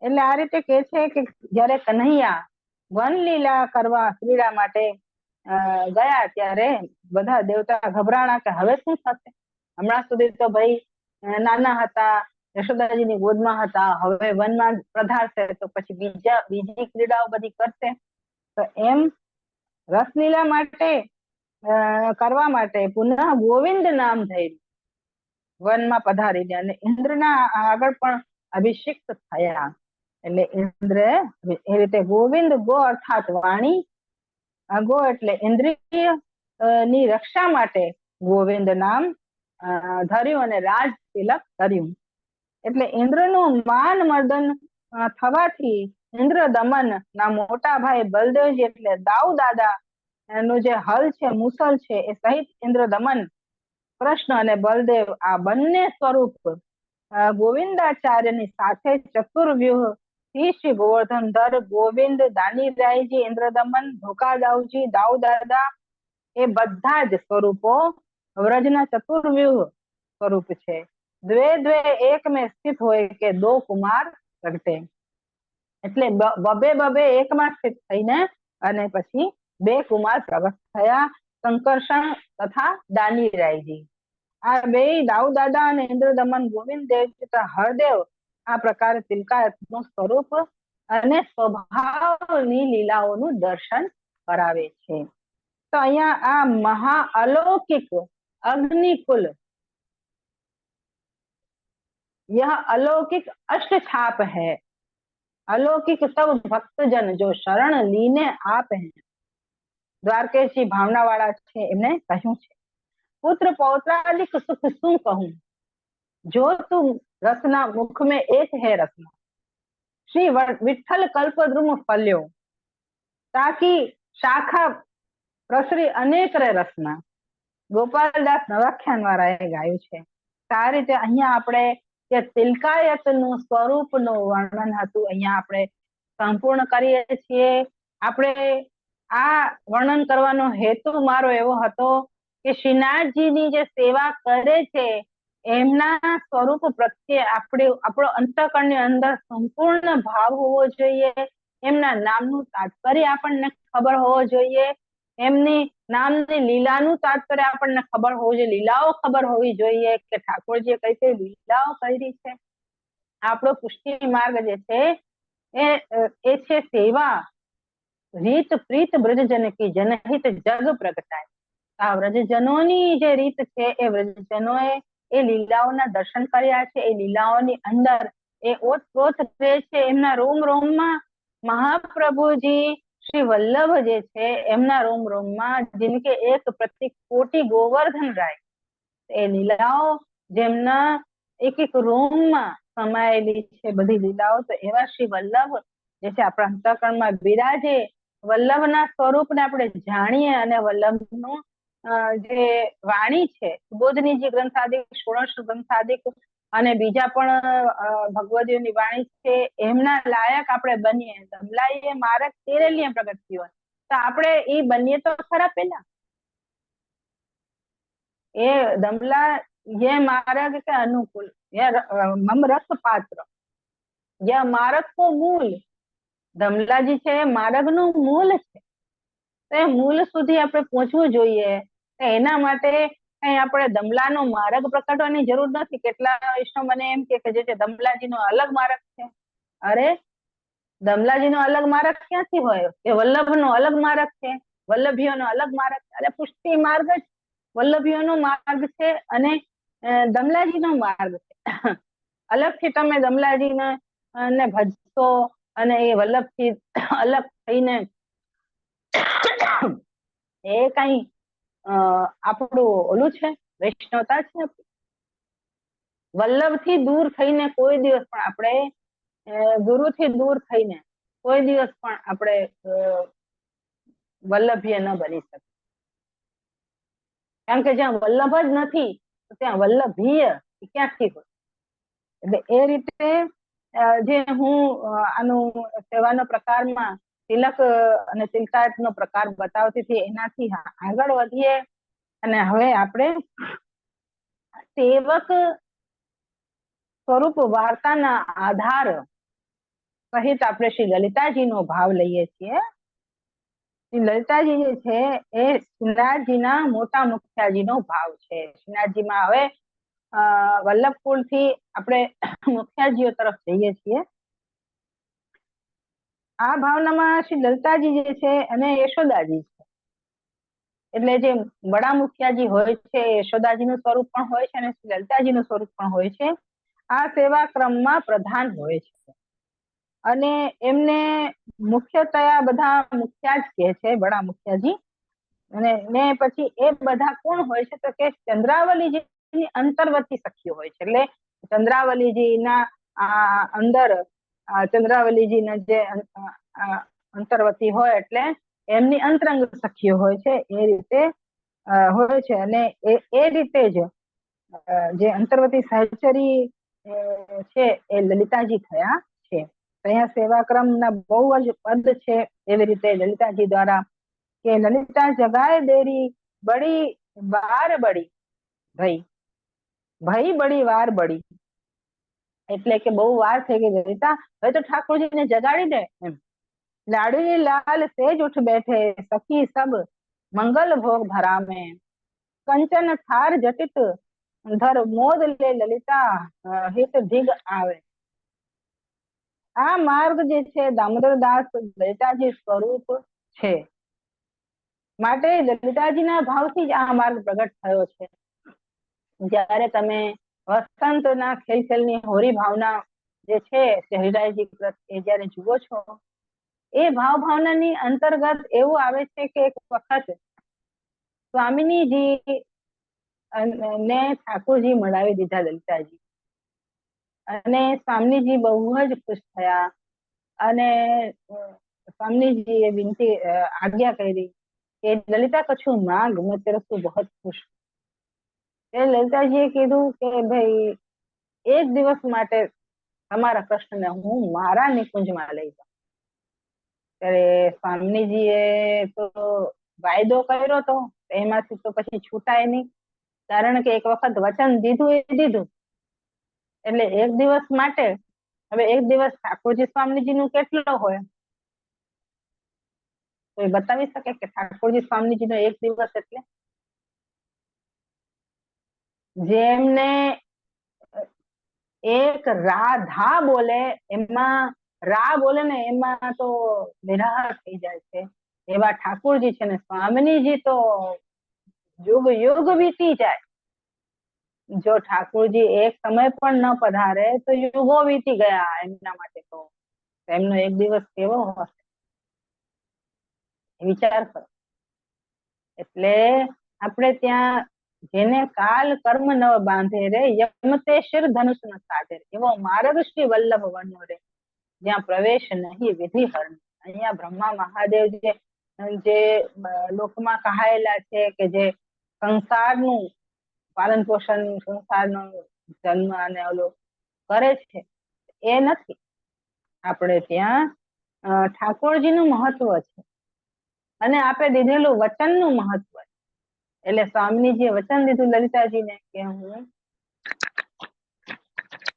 એટલે આ રીતે કે છે કે જયારે કન્હૈયા વનલીલા કરવા ક્રીડા માટે ગયા ત્યારે બધા દેવતા ગભરાણા કે હવે શું થશે. હમણાં સુધી તો ભાઈ નાના હતા, યશોદાજીની ગોદમાં હતા, હવે વનમાં પધારશે તો પછી બીજી ક્રીડાઓ બધી કરશે. તો એમ રસલીલા માટે કરવા માટે પુનઃ ગોવિંદ નામ ધર્યું વનમાં પધારીને, અને ઇન્દ્રના આગળ પણ અભિષિક્ત થયા. એટલે ઇન્દ્ર એ રીતે ગોવિંદ, ગો અર્થાત વાણી, ગો એટલે ઇન્દ્રિય ની રક્ષા માટે ગોવિંદ નામ ધર્યું અને રાજ તિલક કર્યું. એટલે ઇન્દ્રનું માન મર્દન થવાથી ઇન્દ્ર દમન ના મોટા ભાઈ બલદેવજી એટલે દાઉ દાદા નું જે હલ છે, મુસલ છે, એ સહિત ઇન્દ્ર દમન, કૃષ્ણ અને બલદેવ આ બંને સ્વરૂપ ગોવિંદાચાર્યની સાથે ચતુર્વ્યુહ શ્રી ગોવર્ધનધર, ગોવિંદ, દાનીરાયજી, ઇન્દ્રદમન, ધોકાદાવજી, દાઉ દાદા એ બધા જ સ્વરૂપો વ્રજના ચતુર્વ્યુહ સ્વરૂપ છે. દ્વે દ્વે એક મેં સ્થિત હોય કે દો કુમાર પ્રગટે. એટલે બબે એકમાં સ્થિત થઈને અને પછી 2 કુમાર પ્રગટ થયા, શંકર્ષણ તથા દાનીરાયજી. આ 2 દાઉ દાદા અને ઇન્દ્રદમન, ગોવિંદ દેવ તથા હરદેવ આ પ્રકારે તિલકાયતનું સ્વરૂપ અને સ્વભાવની લીલાઓનું દર્શન કરાવે છે. તો અહીંયા આ મહા અલૌકિક અગ્નિકુલ, यह अलौकिक अष्ट छाप है, अलौकिक सब भक्तजन जो शरण लीने आप हैं. દ્વારકેશી ભાવનાવાળા છે એમને કહ્યું છે, પુત્ર પૌत्रादिक सुख શું કહું, જો તું રસના મુખ में एक है रसना, श्री विठ्ठल कल्पद्रुम फल्यो ताकि शाखा પ્રસરી અનેક રે રસના. ગોપાલદાસ નવાખ્યાન વાળાએ ગાયું છે. આ રીતે અહીંયા આપણે જે તિલકાયતનું સ્વરૂપનું વર્ણન હતું, અહીંયા આપણે સંપૂર્ણ કરીએ છીએ. આપણે આ વર્ણન કરવાનો હેતુ મારો એવો હતો કે શ્રીનાથજીની જે સેવા કરે છે એમના સ્વરૂપ પ્રત્યે આપણો અંતઃકરણની અંદર સંપૂર્ણ ભાવ હોવો જોઈએ. એમના નામનું તાત્પર્ય આપણને ખબર હોવો જોઈએ. એમની નામની લીલાનું તાત્પર્ય આપણને ખબર હોવું જોઈએ, લીલાઓ ખબર હોવી જોઈએ કે ઠાકોરજીએ કઈ કઈ લીલાઓ કરી છે. આપણો પુષ્ટિ માર્ગ જે છે એ છે સેવા, રીત પ્રીત બ્રજજન કી જનહિત જગ પ્રગટાય. આ વ્રજજનોની જે રીત છે એ વ્રજજનોએ એ લીલાઓના દર્શન કર્યા છે. એ લીલાઓની અંદર એ ઓતપ્રોત રહે છે. એમના રોમ રોમમાં મહાપ્રભુજી શ્રી વલ્લભ જે છે એમના રોમ રોમમાં જેમકે એક પ્રતિક કોટી ગોવર્ધન રાય, એ લીલાઓ જેમના એક એક રોમમાં સમાયેલી છે બધી લીલાઓ. તો એવા શ્રી વલ્લભ જે છે આપણા અંતઃકરણમાં બિરાજે, વલ્લભના સ્વરૂપને આપણે જાણીએ અને વલ્લભનું જે વાણી છે, સુબોધનીજી ગ્રંથાદિક, ષોડશ ગ્રંથાદિક અને બીજા પણ ભગવદીઓની વાણી છે એમના લાયક આપણે બનીએ. દમલાઈએ માર્ગ તેરેલીએ પ્રગટ થયો, તો આપણે એ બનીએ તો ખરા. પેલા એ દમલા ये मार्ग के अनुकूल ये मम रस पात्र ये मार्ग को मूल દમલાજી છે એ માર્ગનું મૂળ છે. તો એ મૂળ સુધી આપણે પહોંચવું જોઈએ. એના માટે કઈ આપણે દમલાનો માર્ગ પ્રકટવાની જરૂર નથી. કેટલા વૈષ્ણવ મને એમ કે જે દમલાજીનો અલગ માર્ગ છે. અરે દમલાજીનો અલગ માર્ગ ક્યાંથી હોય? એ વલ્લભનો અલગ માર્ગ છે, વલ્લભીઓનો અલગ માર્ગ છે. અરે પુષ્ટિ માર્ગ જ વલ્લભીઓનો માર્ગ છે અને દમલાજીનો માર્ગ છે. અલગથી તમે દમલાજીને ને ભજશો અને એ વલ્લભથી અલગ થઈને એ કઈ આપણું ઓલું છે, વૈષ્ણવતા છે. વલ્લભથી દૂર થઈને કોઈ દિવસ પણ આપણે ગુરુથી દૂર થઈને કોઈ દિવસ પણ આપણે વલ્લભીય ન બની શકે. કારણ કે જ્યાં વલ્લભ જ નથી તો ત્યાં વલ્લભીય ક્યાંથી હોય? એટલે એ રીતે જે હું આનું સેવાનો પ્રકારમાં તિલક અને તિલકાટનો પ્રકાર બતાવતી હતી, એનાથી આગળ વધીએ અને હવે આપણે સેવક સ્વરૂપ વાર્તાના આધાર સહિત આપણે શ્રી લલિતાજીનો ભાવ લઈએ છીએ. શ્રી લલિતાજી જે છે એ શ્રીનાથજીના મોટા મુખિયાજીનો ભાવ છે. શ્રીનાથજીમાં હવે વલ્લભકુળથી આપણે મુખિયાજીઓ તરફ જઈએ છીએ. આ ભાવનામાં શ્રી લલિતાજી જે છે અને યશોદાજી છે. એટલે જે બડા મુખિયાજી હોય છે યશોદાજીનું સ્વરૂપ પણ હોય છે અને શ્રી લલિતાજીનું સ્વરૂપ પણ હોય છે. આ સેવા ક્રમમાં પ્રધાન હોય છે અને એમને મુખ્યતયા બધા મુખિયા જ કહે છે, બડા મુખિયાજી. અને ને પછી એ બધા કોણ હોય છે? તો કે ચંદ્રાવલીજીની અંતર્વર્તી સખીઓ હોય છે. એટલે ચંદ્રાવલીજીના અંદર ચંદ્રાવલીજીના જે અંતર્વર્તી હોય એટલે એમની અંતરંગ સખીઓ હોય છે. એ રીતે હોય છે અને એ રીતે જ જે અંતર્વર્તી સહચરી છે એ લલિતાજી થયા છે. અહીંયા સેવાક્રમના બહુ જ પદ છે. એવી રીતે લલિતાજી દ્વારા કે લલિતા જગાય દેરી બડી વાર બડી ભાઈ બડી વાર બડી, એટલે કે બહુ વાર થઈ ગઈ લલિતા, હવે તો ઠાકોરજીને જગાડી દે એમ. લાડુલી લાલ સેજ ઉઠ બેઠે સખી સબ મંગલ ભોગ ધરામે કંચન થાર જટિત ધર મોદ લે લલિતા હિત દિગ આવે. આ માર્ગ જે છે દામોદરદાસ લલિતાજી સ્વરૂપ છે. માટે લલિતાજીના ભાવથી જ આ માર્ગ પ્રગટ થયો છે. જ્યારે તમે વસંતના ખેલખેલની હોરી ભાવના જે છે હરિરાયજી પ્રત્યે જયારે જુઓ છો, એ ભાવ ભાવનાની અંતર્ગત એવું આવે છે કે એક વખત સ્વામિનીજી ને ઠાકોરજી મળાવી દીધા લલિતાજી, અને સ્વામીજી બહુ જ ખુશ થયા અને સ્વામીજી એ વિનંતી આજ્ઞા કરી કે લલિતા કછું માંગ, મેં તેરે સે બહોત ખુશ. એ લલિતાજીએ કીધું કે ભાઈ એક દિવસ માટે તમારા કૃષ્ણને હું મારા નિકુંજમાં લઈ જાઉં. ત્યારે સ્વામીજીએ તો વાયદો કર્યો તો એમાંથી તો પછી છૂટાય નહીં, કારણ કે એક વખત વચન દીધું એ દીધું. એટલે એક દિવસ માટે, હવે એક દિવસ ઠાકોરજી સ્વામીજીનું કેટલો હોય? કોઈ બતાવી શકે કે ઠાકોરજી સ્વામીજીનો એક દિવસ એટલે? જેમને એક રાધા બોલે, એમાં રા બોલે ને એમાં તો નિરાહાર થઈ જાય છે એવા ઠાકોરજી છે ને સ્વામીજી તો યુગ યુગ વીતી જાય. જો ઠાકોરજી એક સમય પણ ન પધારે તો યુગો વીતી ગયા એમના માટે. તો એમનો એક દિવસ કેવો હશે વિચાર કરો. એટલે આપણે ત્યાં જેને કાલ કર્મ ન બાંધે રે યમતે શિર ધનુષ ન સાધે એવો માર્ગ શ્રી વલ્લભ વનો રે જ્યાં પ્રવેશ નહીં વિધિ હરણ. અહીંયા બ્રહ્મા મહાદેવ જે લોકમાં કહાયેલા છે કે જે સંસારનું પાલન પોષણ, સંસારનું જન્મ અને ઓલો કરે છે એ નથી. આપણે ત્યાં ઠાકોરજીનું મહત્વ છે અને આપે દીધેલું વચનનું મહત્વ છે. એટલે સ્વામીજીએ વચન દીધું લલિતાજીને કે હું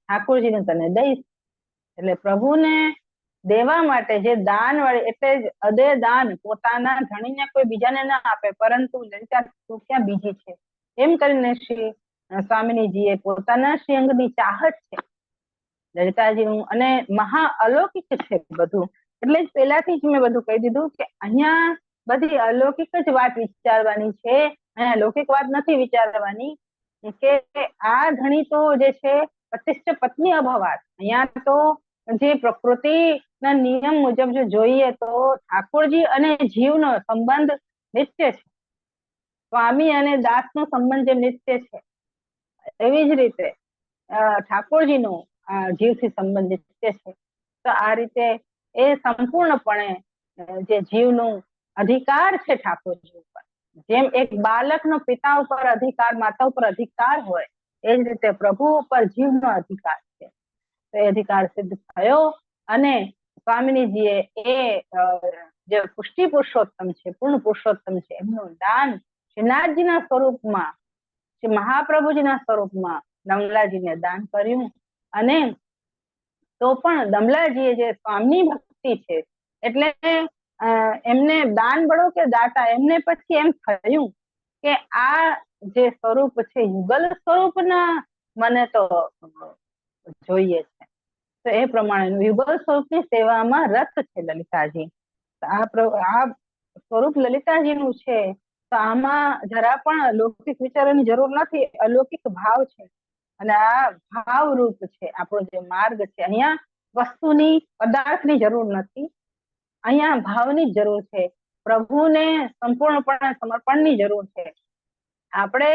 ઠાકોરજીને તને દઈશ. એટલે પ્રભુને દેવા માટે જે દાન વાળી, એટલે જ અદે દાન, પોતાના ધણીને કોઈ બીજાને ના આપે, પરંતુ લલિતા તું ક્યાં બીજી છે એમ કરીને શ્રી સ્વામિનીજીએ પોતાના શ્રી અંગની ચાહત છે લલિતાજીનું, અને મહા અલૌકિક છે બધું. એટલે જ પહેલાથી જ મેં બધું કહી દીધું કે અહીંયા બધી અલૌકિક જ વાત વિચારવાની છે, અહીંયા લૌકિક વાત નથી વિચારવાની. કે આ ધણી તો જે છે પ્રતિષ્ઠ પત્ની અભવાત, અહીંયા તો જે પ્રકૃતિના નિયમ મુજબ જો જોઈએ તો ઠાકોરજી અને જીવનો સંબંધ નિત્ય છે, સ્વામી અને દાસનો સંબંધ જે નિત્ય છે એવી જ રીતે ઠાકોરજીનો જીવથી સંબંધ નિત્ય છે. તો આ રીતે એ સંપૂર્ણપણે જે જીવનું અધિકાર છે ઠાકોરજી ઉપર, જેમ એક બાળકનો પિતા ઉપર અધિકાર, માતા ઉપર અધિકાર હોય, એ જ રીતે પ્રભુ ઉપર જીવનો અધિકાર છે. તો એ અધિકાર સિદ્ધ થયો અને સ્વામિનીજીએ એ જે પુષ્ટિ પુરુષોત્તમ છે, પૂર્ણ પુરુષોત્તમ છે, એમનું દાન શ્રીનાથજીના સ્વરૂપમાં, શ્રી મહાપ્રભુજીના સ્વરૂપમાં દમલાજીને દાન કર્યું. અને તો પણ દમલાજીએ જે સ્વામી ભક્તિ છે, એટલે એમને દાન બળો કે દાતા, એમને પછી એમ થયું કે આ જે સ્વરૂપ છે યુગલ સ્વરૂપના મને તો જોઈએ છે. તો એ પ્રમાણે યુગલ સ્વરૂપની સેવામાં રત છે લલિતાજી. આ સ્વરૂપ લલિતાજીનું છે, તો આમાં જરા પણ લૌકિક વિચારોની જરૂર નથી, અલૌકિક ભાવ છે. અને આ ભાવ રૂપ છે આપણો જે માર્ગ છે. અહીંયા વસ્તુની, પદાર્થની જરૂર નથી, અહીંયા ભાવની જ જરૂર છે. પ્રભુને સંપૂર્ણપણે સમર્પણની જરૂર છે. આપણે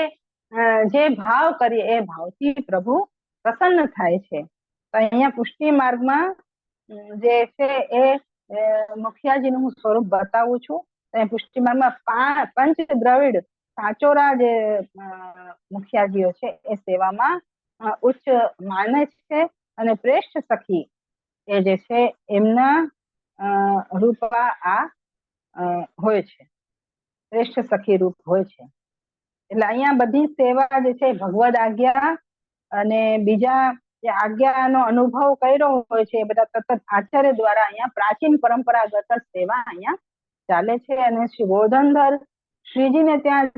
જે ભાવ કરીએ એ ભાવથી પ્રભુ પ્રસન્ન થાય છે. તો અહીંયા પુષ્ટિ માર્ગમાં જે છે એ મુખિયાજીનું હું સ્વરૂપ બતાવું છું. પુષ્ટિ માર્ગમાં પંચ દ્રવિડ સાચોરા જે મુખિયાજીઓ છે એ સેવામાં ઉચ્ચ માને છે, અને શ્રેષ્ઠ સખી એ જે છે એમના રૂપા આ હોય છે, શ્રેષ્ઠ સખી રૂપ હોય છે. એટલે અહીંયા બધી સેવા જે છે ભગવદ આજ્ઞા અને બીજા જે આજ્ઞાનો અનુભવ કર્યો હોય છે એ બધા સતત આચાર્ય દ્વારા અહીંયા પ્રાચીન પરંપરાગત સેવા અહીંયા ચાલે છે. અને શ્રી ગોર્ધનધર શ્રીજીને ત્યાં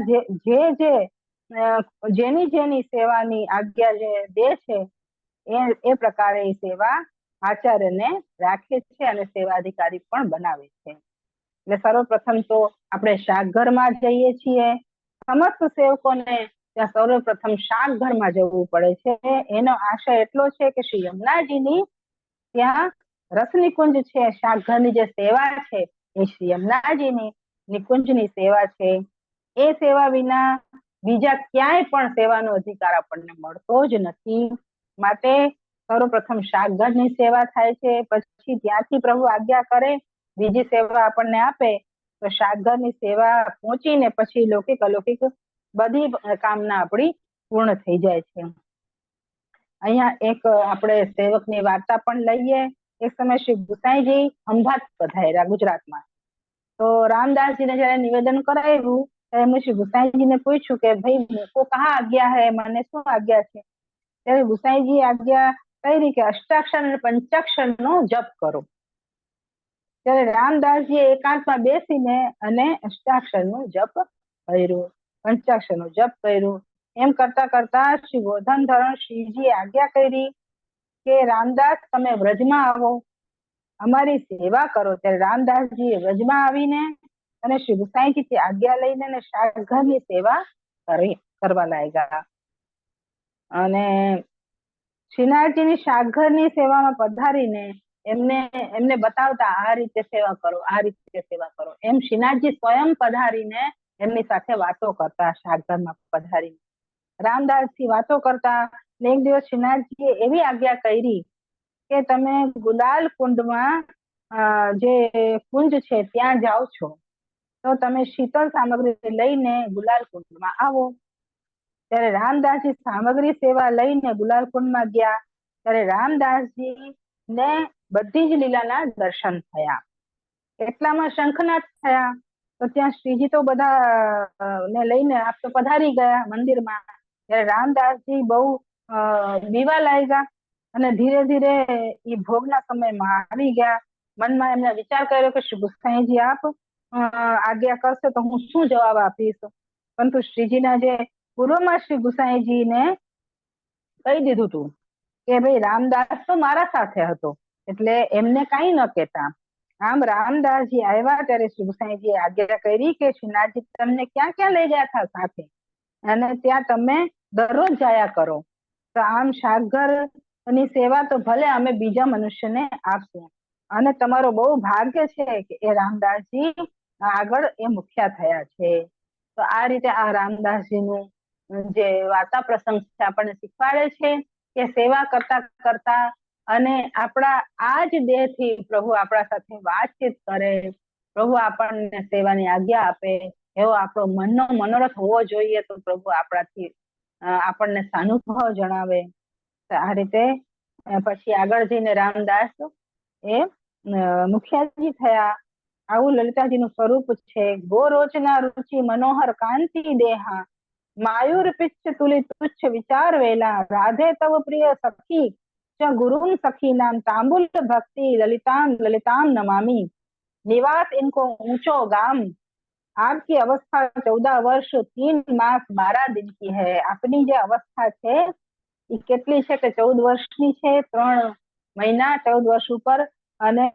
જેની જેની સેવાની આજ્ઞા જે દે છે એ પ્રકારે એ સેવા આચાર્યને રાખે છે અને સેવાધિકારી પણ બનાવે છે. એટલે સર્વપ્રથમ તો આપણે શાકઘરમાં જઈએ છીએ, સમસ્ત સેવકોને ત્યાં સર્વપ્રથમ શાકઘરમાં જવું પડે છે. એનો આશય એટલો છે કે શ્રી યમુનાજીની ત્યાં રસ નિકુંજ છે, શાકઘરની જે સેવા છે એ શ્રી યમુનાજીની નિકુંજની સેવા છે. એ સેવા વિના બીજા ક્યાંય પણ સેવાનો અધિકાર આપણને મળતો જ નથી. માટે સર્વપ્રથમ શાકઘરની સેવા થાય છે, પછી ત્યાંથી પ્રભુ આજ્ઞા કરે બીજી સેવા આપણને આપે તો શાકઘરની સેવા પહોંચીને પછી લૌકિક અલૌકિક બધી કામના આપણી પૂર્ણ થઈ જાય છે. અહીંયા એક આપણે સેવકની વાર્તા પણ લઈએ. એક સમય શ્રી ગુસાઈજી ખંભાત પધાર્યા ગુજરાતમાં. તો રામદાસજીને જયારે નિવેદન કરાવ્યું એમને શ્રી ગુસાઈજીને પૂછ્યું કે ભાઈ મુકો કહા આજ્ઞા હૈ, મને શું આજ્ઞા છે? ત્યારે ગુસાઈજી આજ્ઞા કરી કે અષ્ટાક્ષર અને પંચાક્ષર નો જપ કરો. ત્યારે રામદાસજી એકાંતમાં બેસીને અને અષ્ટાક્ષર નો જપ કર્યો, પંચાક્ષર નો જપ કર્યો. એમ કરતા કરતા શ્રી ગોર્ધનધર શ્રીજી આજ્ઞા કરી કે રામદાસ તમે વ્રજમાં આવો, અમારી સેવા કરો. ત્યારે રામદાસજી વ્રજમાં આવીને અને શ્રી ગુસાઈજીથી આજ્ઞા લઈને શાકઘરની સેવા કરવા લાગ્યા. અને શ્રીનાથજીની શાકઘરની સેવામાં પધારીને એમને બતાવતા આ રીતે સેવા કરો, આ રીતે સેવા કરો. એમ શ્રીનાથજી સ્વયં પધારીને એમની સાથે વાતો કરતા. શાકઘરમાં પધારીને રામદાસજી વાતો કરતા. એક દિવસ શ્રીનાથજીએ એવી આજ્ઞા કરી કે તમે ગુલાલ કુંડમાં જે કુંજ છે ત્યાં જાઓ છો તો તમે શીતળ સામગ્રી લઈને ગુલાલ કુંડમાં આવો. ત્યારે રામદાસજી સામગ્રી સેવા લઈને ગુલાલકુંડમાં ગયા. ત્યારે રામદાસજી ને બધી જ લીલાના દર્શન થયા. એટલામાં શંખનાદ થયા. તો ત્યાં શ્રીજી તો બધા ને લઈને આપ તો પધારી ગયા મંદિરમાં. ત્યારે રામદાસજી બહુ દીવા લાગ્યા અને ધીરે ધીરે એ ભોગના સમયમાં આવી ગયા. મનમાં એમને વિચાર કર્યો કે શ્રી ગુસાઈજી આપ આજ્ઞા કરશે તો હું શું જવાબ આપીશ. પરંતુ શ્રીજીના જે પૂર્વમાં શ્રી ગુસાઈજીને કહી દીધું હતું કે ભાઈ રામદાસ તો મારા સાથે હતો એટલે એમને કઈ ન કહેતા. આમ રામદાસજી આવ્યા ત્યારે શ્રી ગુસાઈજીએ આજ્ઞા કરી કે શ્રીનાથજી તમને ક્યાં ક્યાં લઈ ગયા હતા સાથે અને ત્યાં તમે દરરોજ જાયા કરો. તો આમ શાકઘર ની સેવા તો ભલે અમે બીજા મનુષ્યને આપશું અને તમારો બહુ ભાગ્ય છે કે એ રામદાસજી આગળ એ મુખ્યા થયા છે. તો આ રીતે આ રામદાસજીનું જે વાર્તા પ્રસંગ છે આપણને શીખવાડે છે કે સેવા કરતા કરતા અને આપણા આ જ દેહથી પ્રભુ આપણા સાથે વાતચીત કરે, પ્રભુ આપણને સેવાની આજ્ઞા આપે એવો આપણો મનનો મનોરથ હોવો જોઈએ. તો પ્રભુ આપણાથી આપણને સાનુભવ જણાવે. આ રીતે પછી આગળ જઈને રામદાસ એ મુખિયાજી થયા. આવું લલિતાજીનું સ્વરૂપ છે. ગોરોચના રુચિ મનોહર કાંતિ દેહા માયુર પિચ્છ તુલિ તુચ્છ વિચાર વેલા રાધે તવ પ્રિય સખી ચ ગુરુમ સખી નામ તાંબુલ ભક્તિ ललिताम ललिताम नमामि निवास इनको ऊंचो गाम आपकी अवस्था 14 वर्ष 3 मास 12 दिन की है. આપની જે અવસ્થા છે એ કેટલી છે કે 14 વર્ષની છે, 3 મહિના 14 વર્ષ ઉપર અને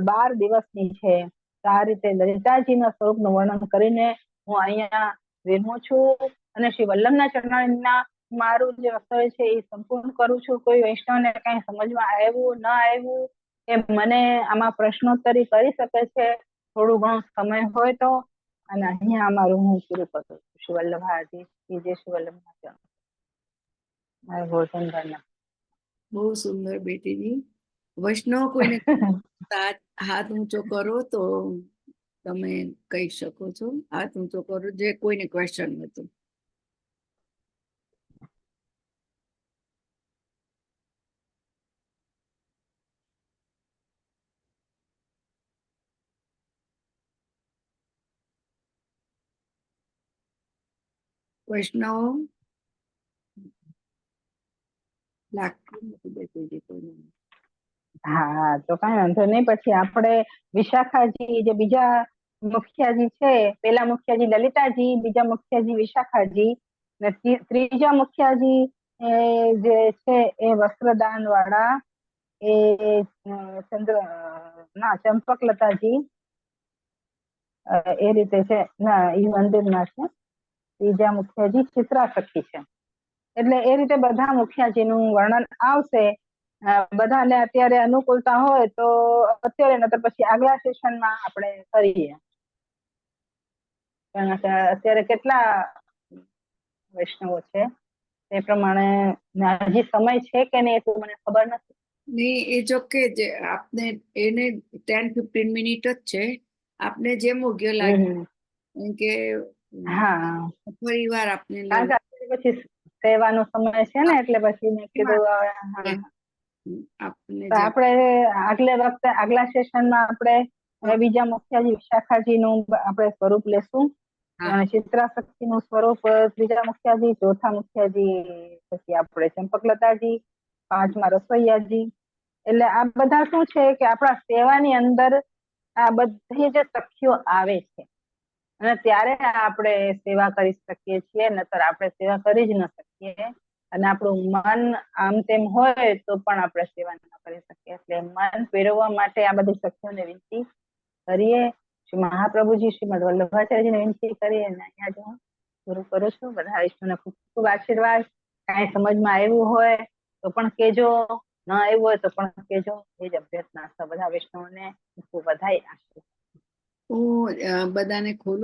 12 દિવસની છે. આ રીતે લલિતાજીના સ્વરૂપનું વર્ણન કરીને હું અહીંયા વિરમું છું અને શ્રી વલ્લભના ચરણના મારું જે વક્તવ્ય છે એ સંપૂર્ણ કરું છું. કોઈ વૈષ્ણવને કઈ સમજમાં આવ્યું ન આવ્યું એ મને આમાં પ્રશ્નોત્તરી કરી શકે છે થોડું ઘણું સમય હોય તો. અને અહીંયા અમારું હું પૂરું કરું છું. શ્રી વલ્લભાજી જય શ્રી વલ્લભના ચરણ. મારે ભોજન કરના. બહુ સુંદર બેટીજી. વૈષ્ણવ કોઈને હાથ ઊંચો કરો તો તમે કહી શકો છો. હાથ ઊંચો કરો જે કોઈને ક્વેશ્ચન હતું. વૈષ્ણવ લાગતું નથી બેટીજી કોઈને. હા તો કઈ વાંધો નહીં. પછી આપણે વિશાખાજી જે બીજા મુખિયાજી છે, પેલા મુખિયાજી લલિતાજી, બીજા મુખિયાજી વિશાખાજી ને ત્રીજા મુખિયાજી જે છે એ વસ્ત્રદાન વાળા એ ચંપકલતાજી એ રીતે છે ના એ મંદિરના છે. ત્રીજા મુખિયાજી ચિત્રા સખી છે. એટલે એ રીતે બધા મુખિયાજીનું વર્ણન આવશે. બધાને અત્યારે અનુકૂળતા હોય તો અત્યારે નતર પછી આગલા સેશનમાં આપણે કરીએ. અત્યારે કેટલા વૈષ્ણવો છે તે પ્રમાણે હજી સમય છે કે નહીં એ તો મને ખબર નથી. નહીં એ જો કે જે આપને એને 10-15 મિનિટ જ છે. આપને જેમ યોગ્ય લાગે કે હા ફરી વાર આપને કારણ કે અત્યારે પછી સેવાનો સમય છે ને એટલે પછી મેં કીધું આપને આપણે આગલે વખતે આગલા સેશનમાં આપણે બીજા મુખિયાજી વિશાખાજીનું આપણે સ્વરૂપ લેશું. ચિત્રા શક્તિનું સ્વરૂપ ત્રીજા મુખિયાજી, ચોથા મુખિયાજી પછી આપણે ચંપકલતાજી, 5મા રસોઈયાજી. એટલે આ બધા શું છે કે આપણા સેવાની અંદર આ બધી જે સખીઓ આવે છે અને ત્યારે આપણે સેવા કરી શકીએ છીએ. નતર આપણે સેવા કરી જ ન શકીએ અને આપણું મન આમ તેમ હોય તો પણ આપણે સેવા ન કરી શકીએ. એટલે મન ફેરવવા માટે આ બધી સખીઓને વિનંતી કરીએ. શ્રી મહાપ્રભુજી શ્રીમદ વલ્લભાચાર્યજીને વિનંતી કરીએ અને અહીંયા જ હું પૂરું કરું છું. બધા વિષ્ણુને ખૂબ ખૂબ આશીર્વાદ. કાંઈ સમજમાં આવ્યું હોય તો પણ કહેજો, ન આવ્યું હોય તો પણ કહેજો. એ જ અભ્યર્થના બધા વૈષ્ણવને ખૂબ વધાઈ આશીર્વાદ. હું બધાને ખોલું.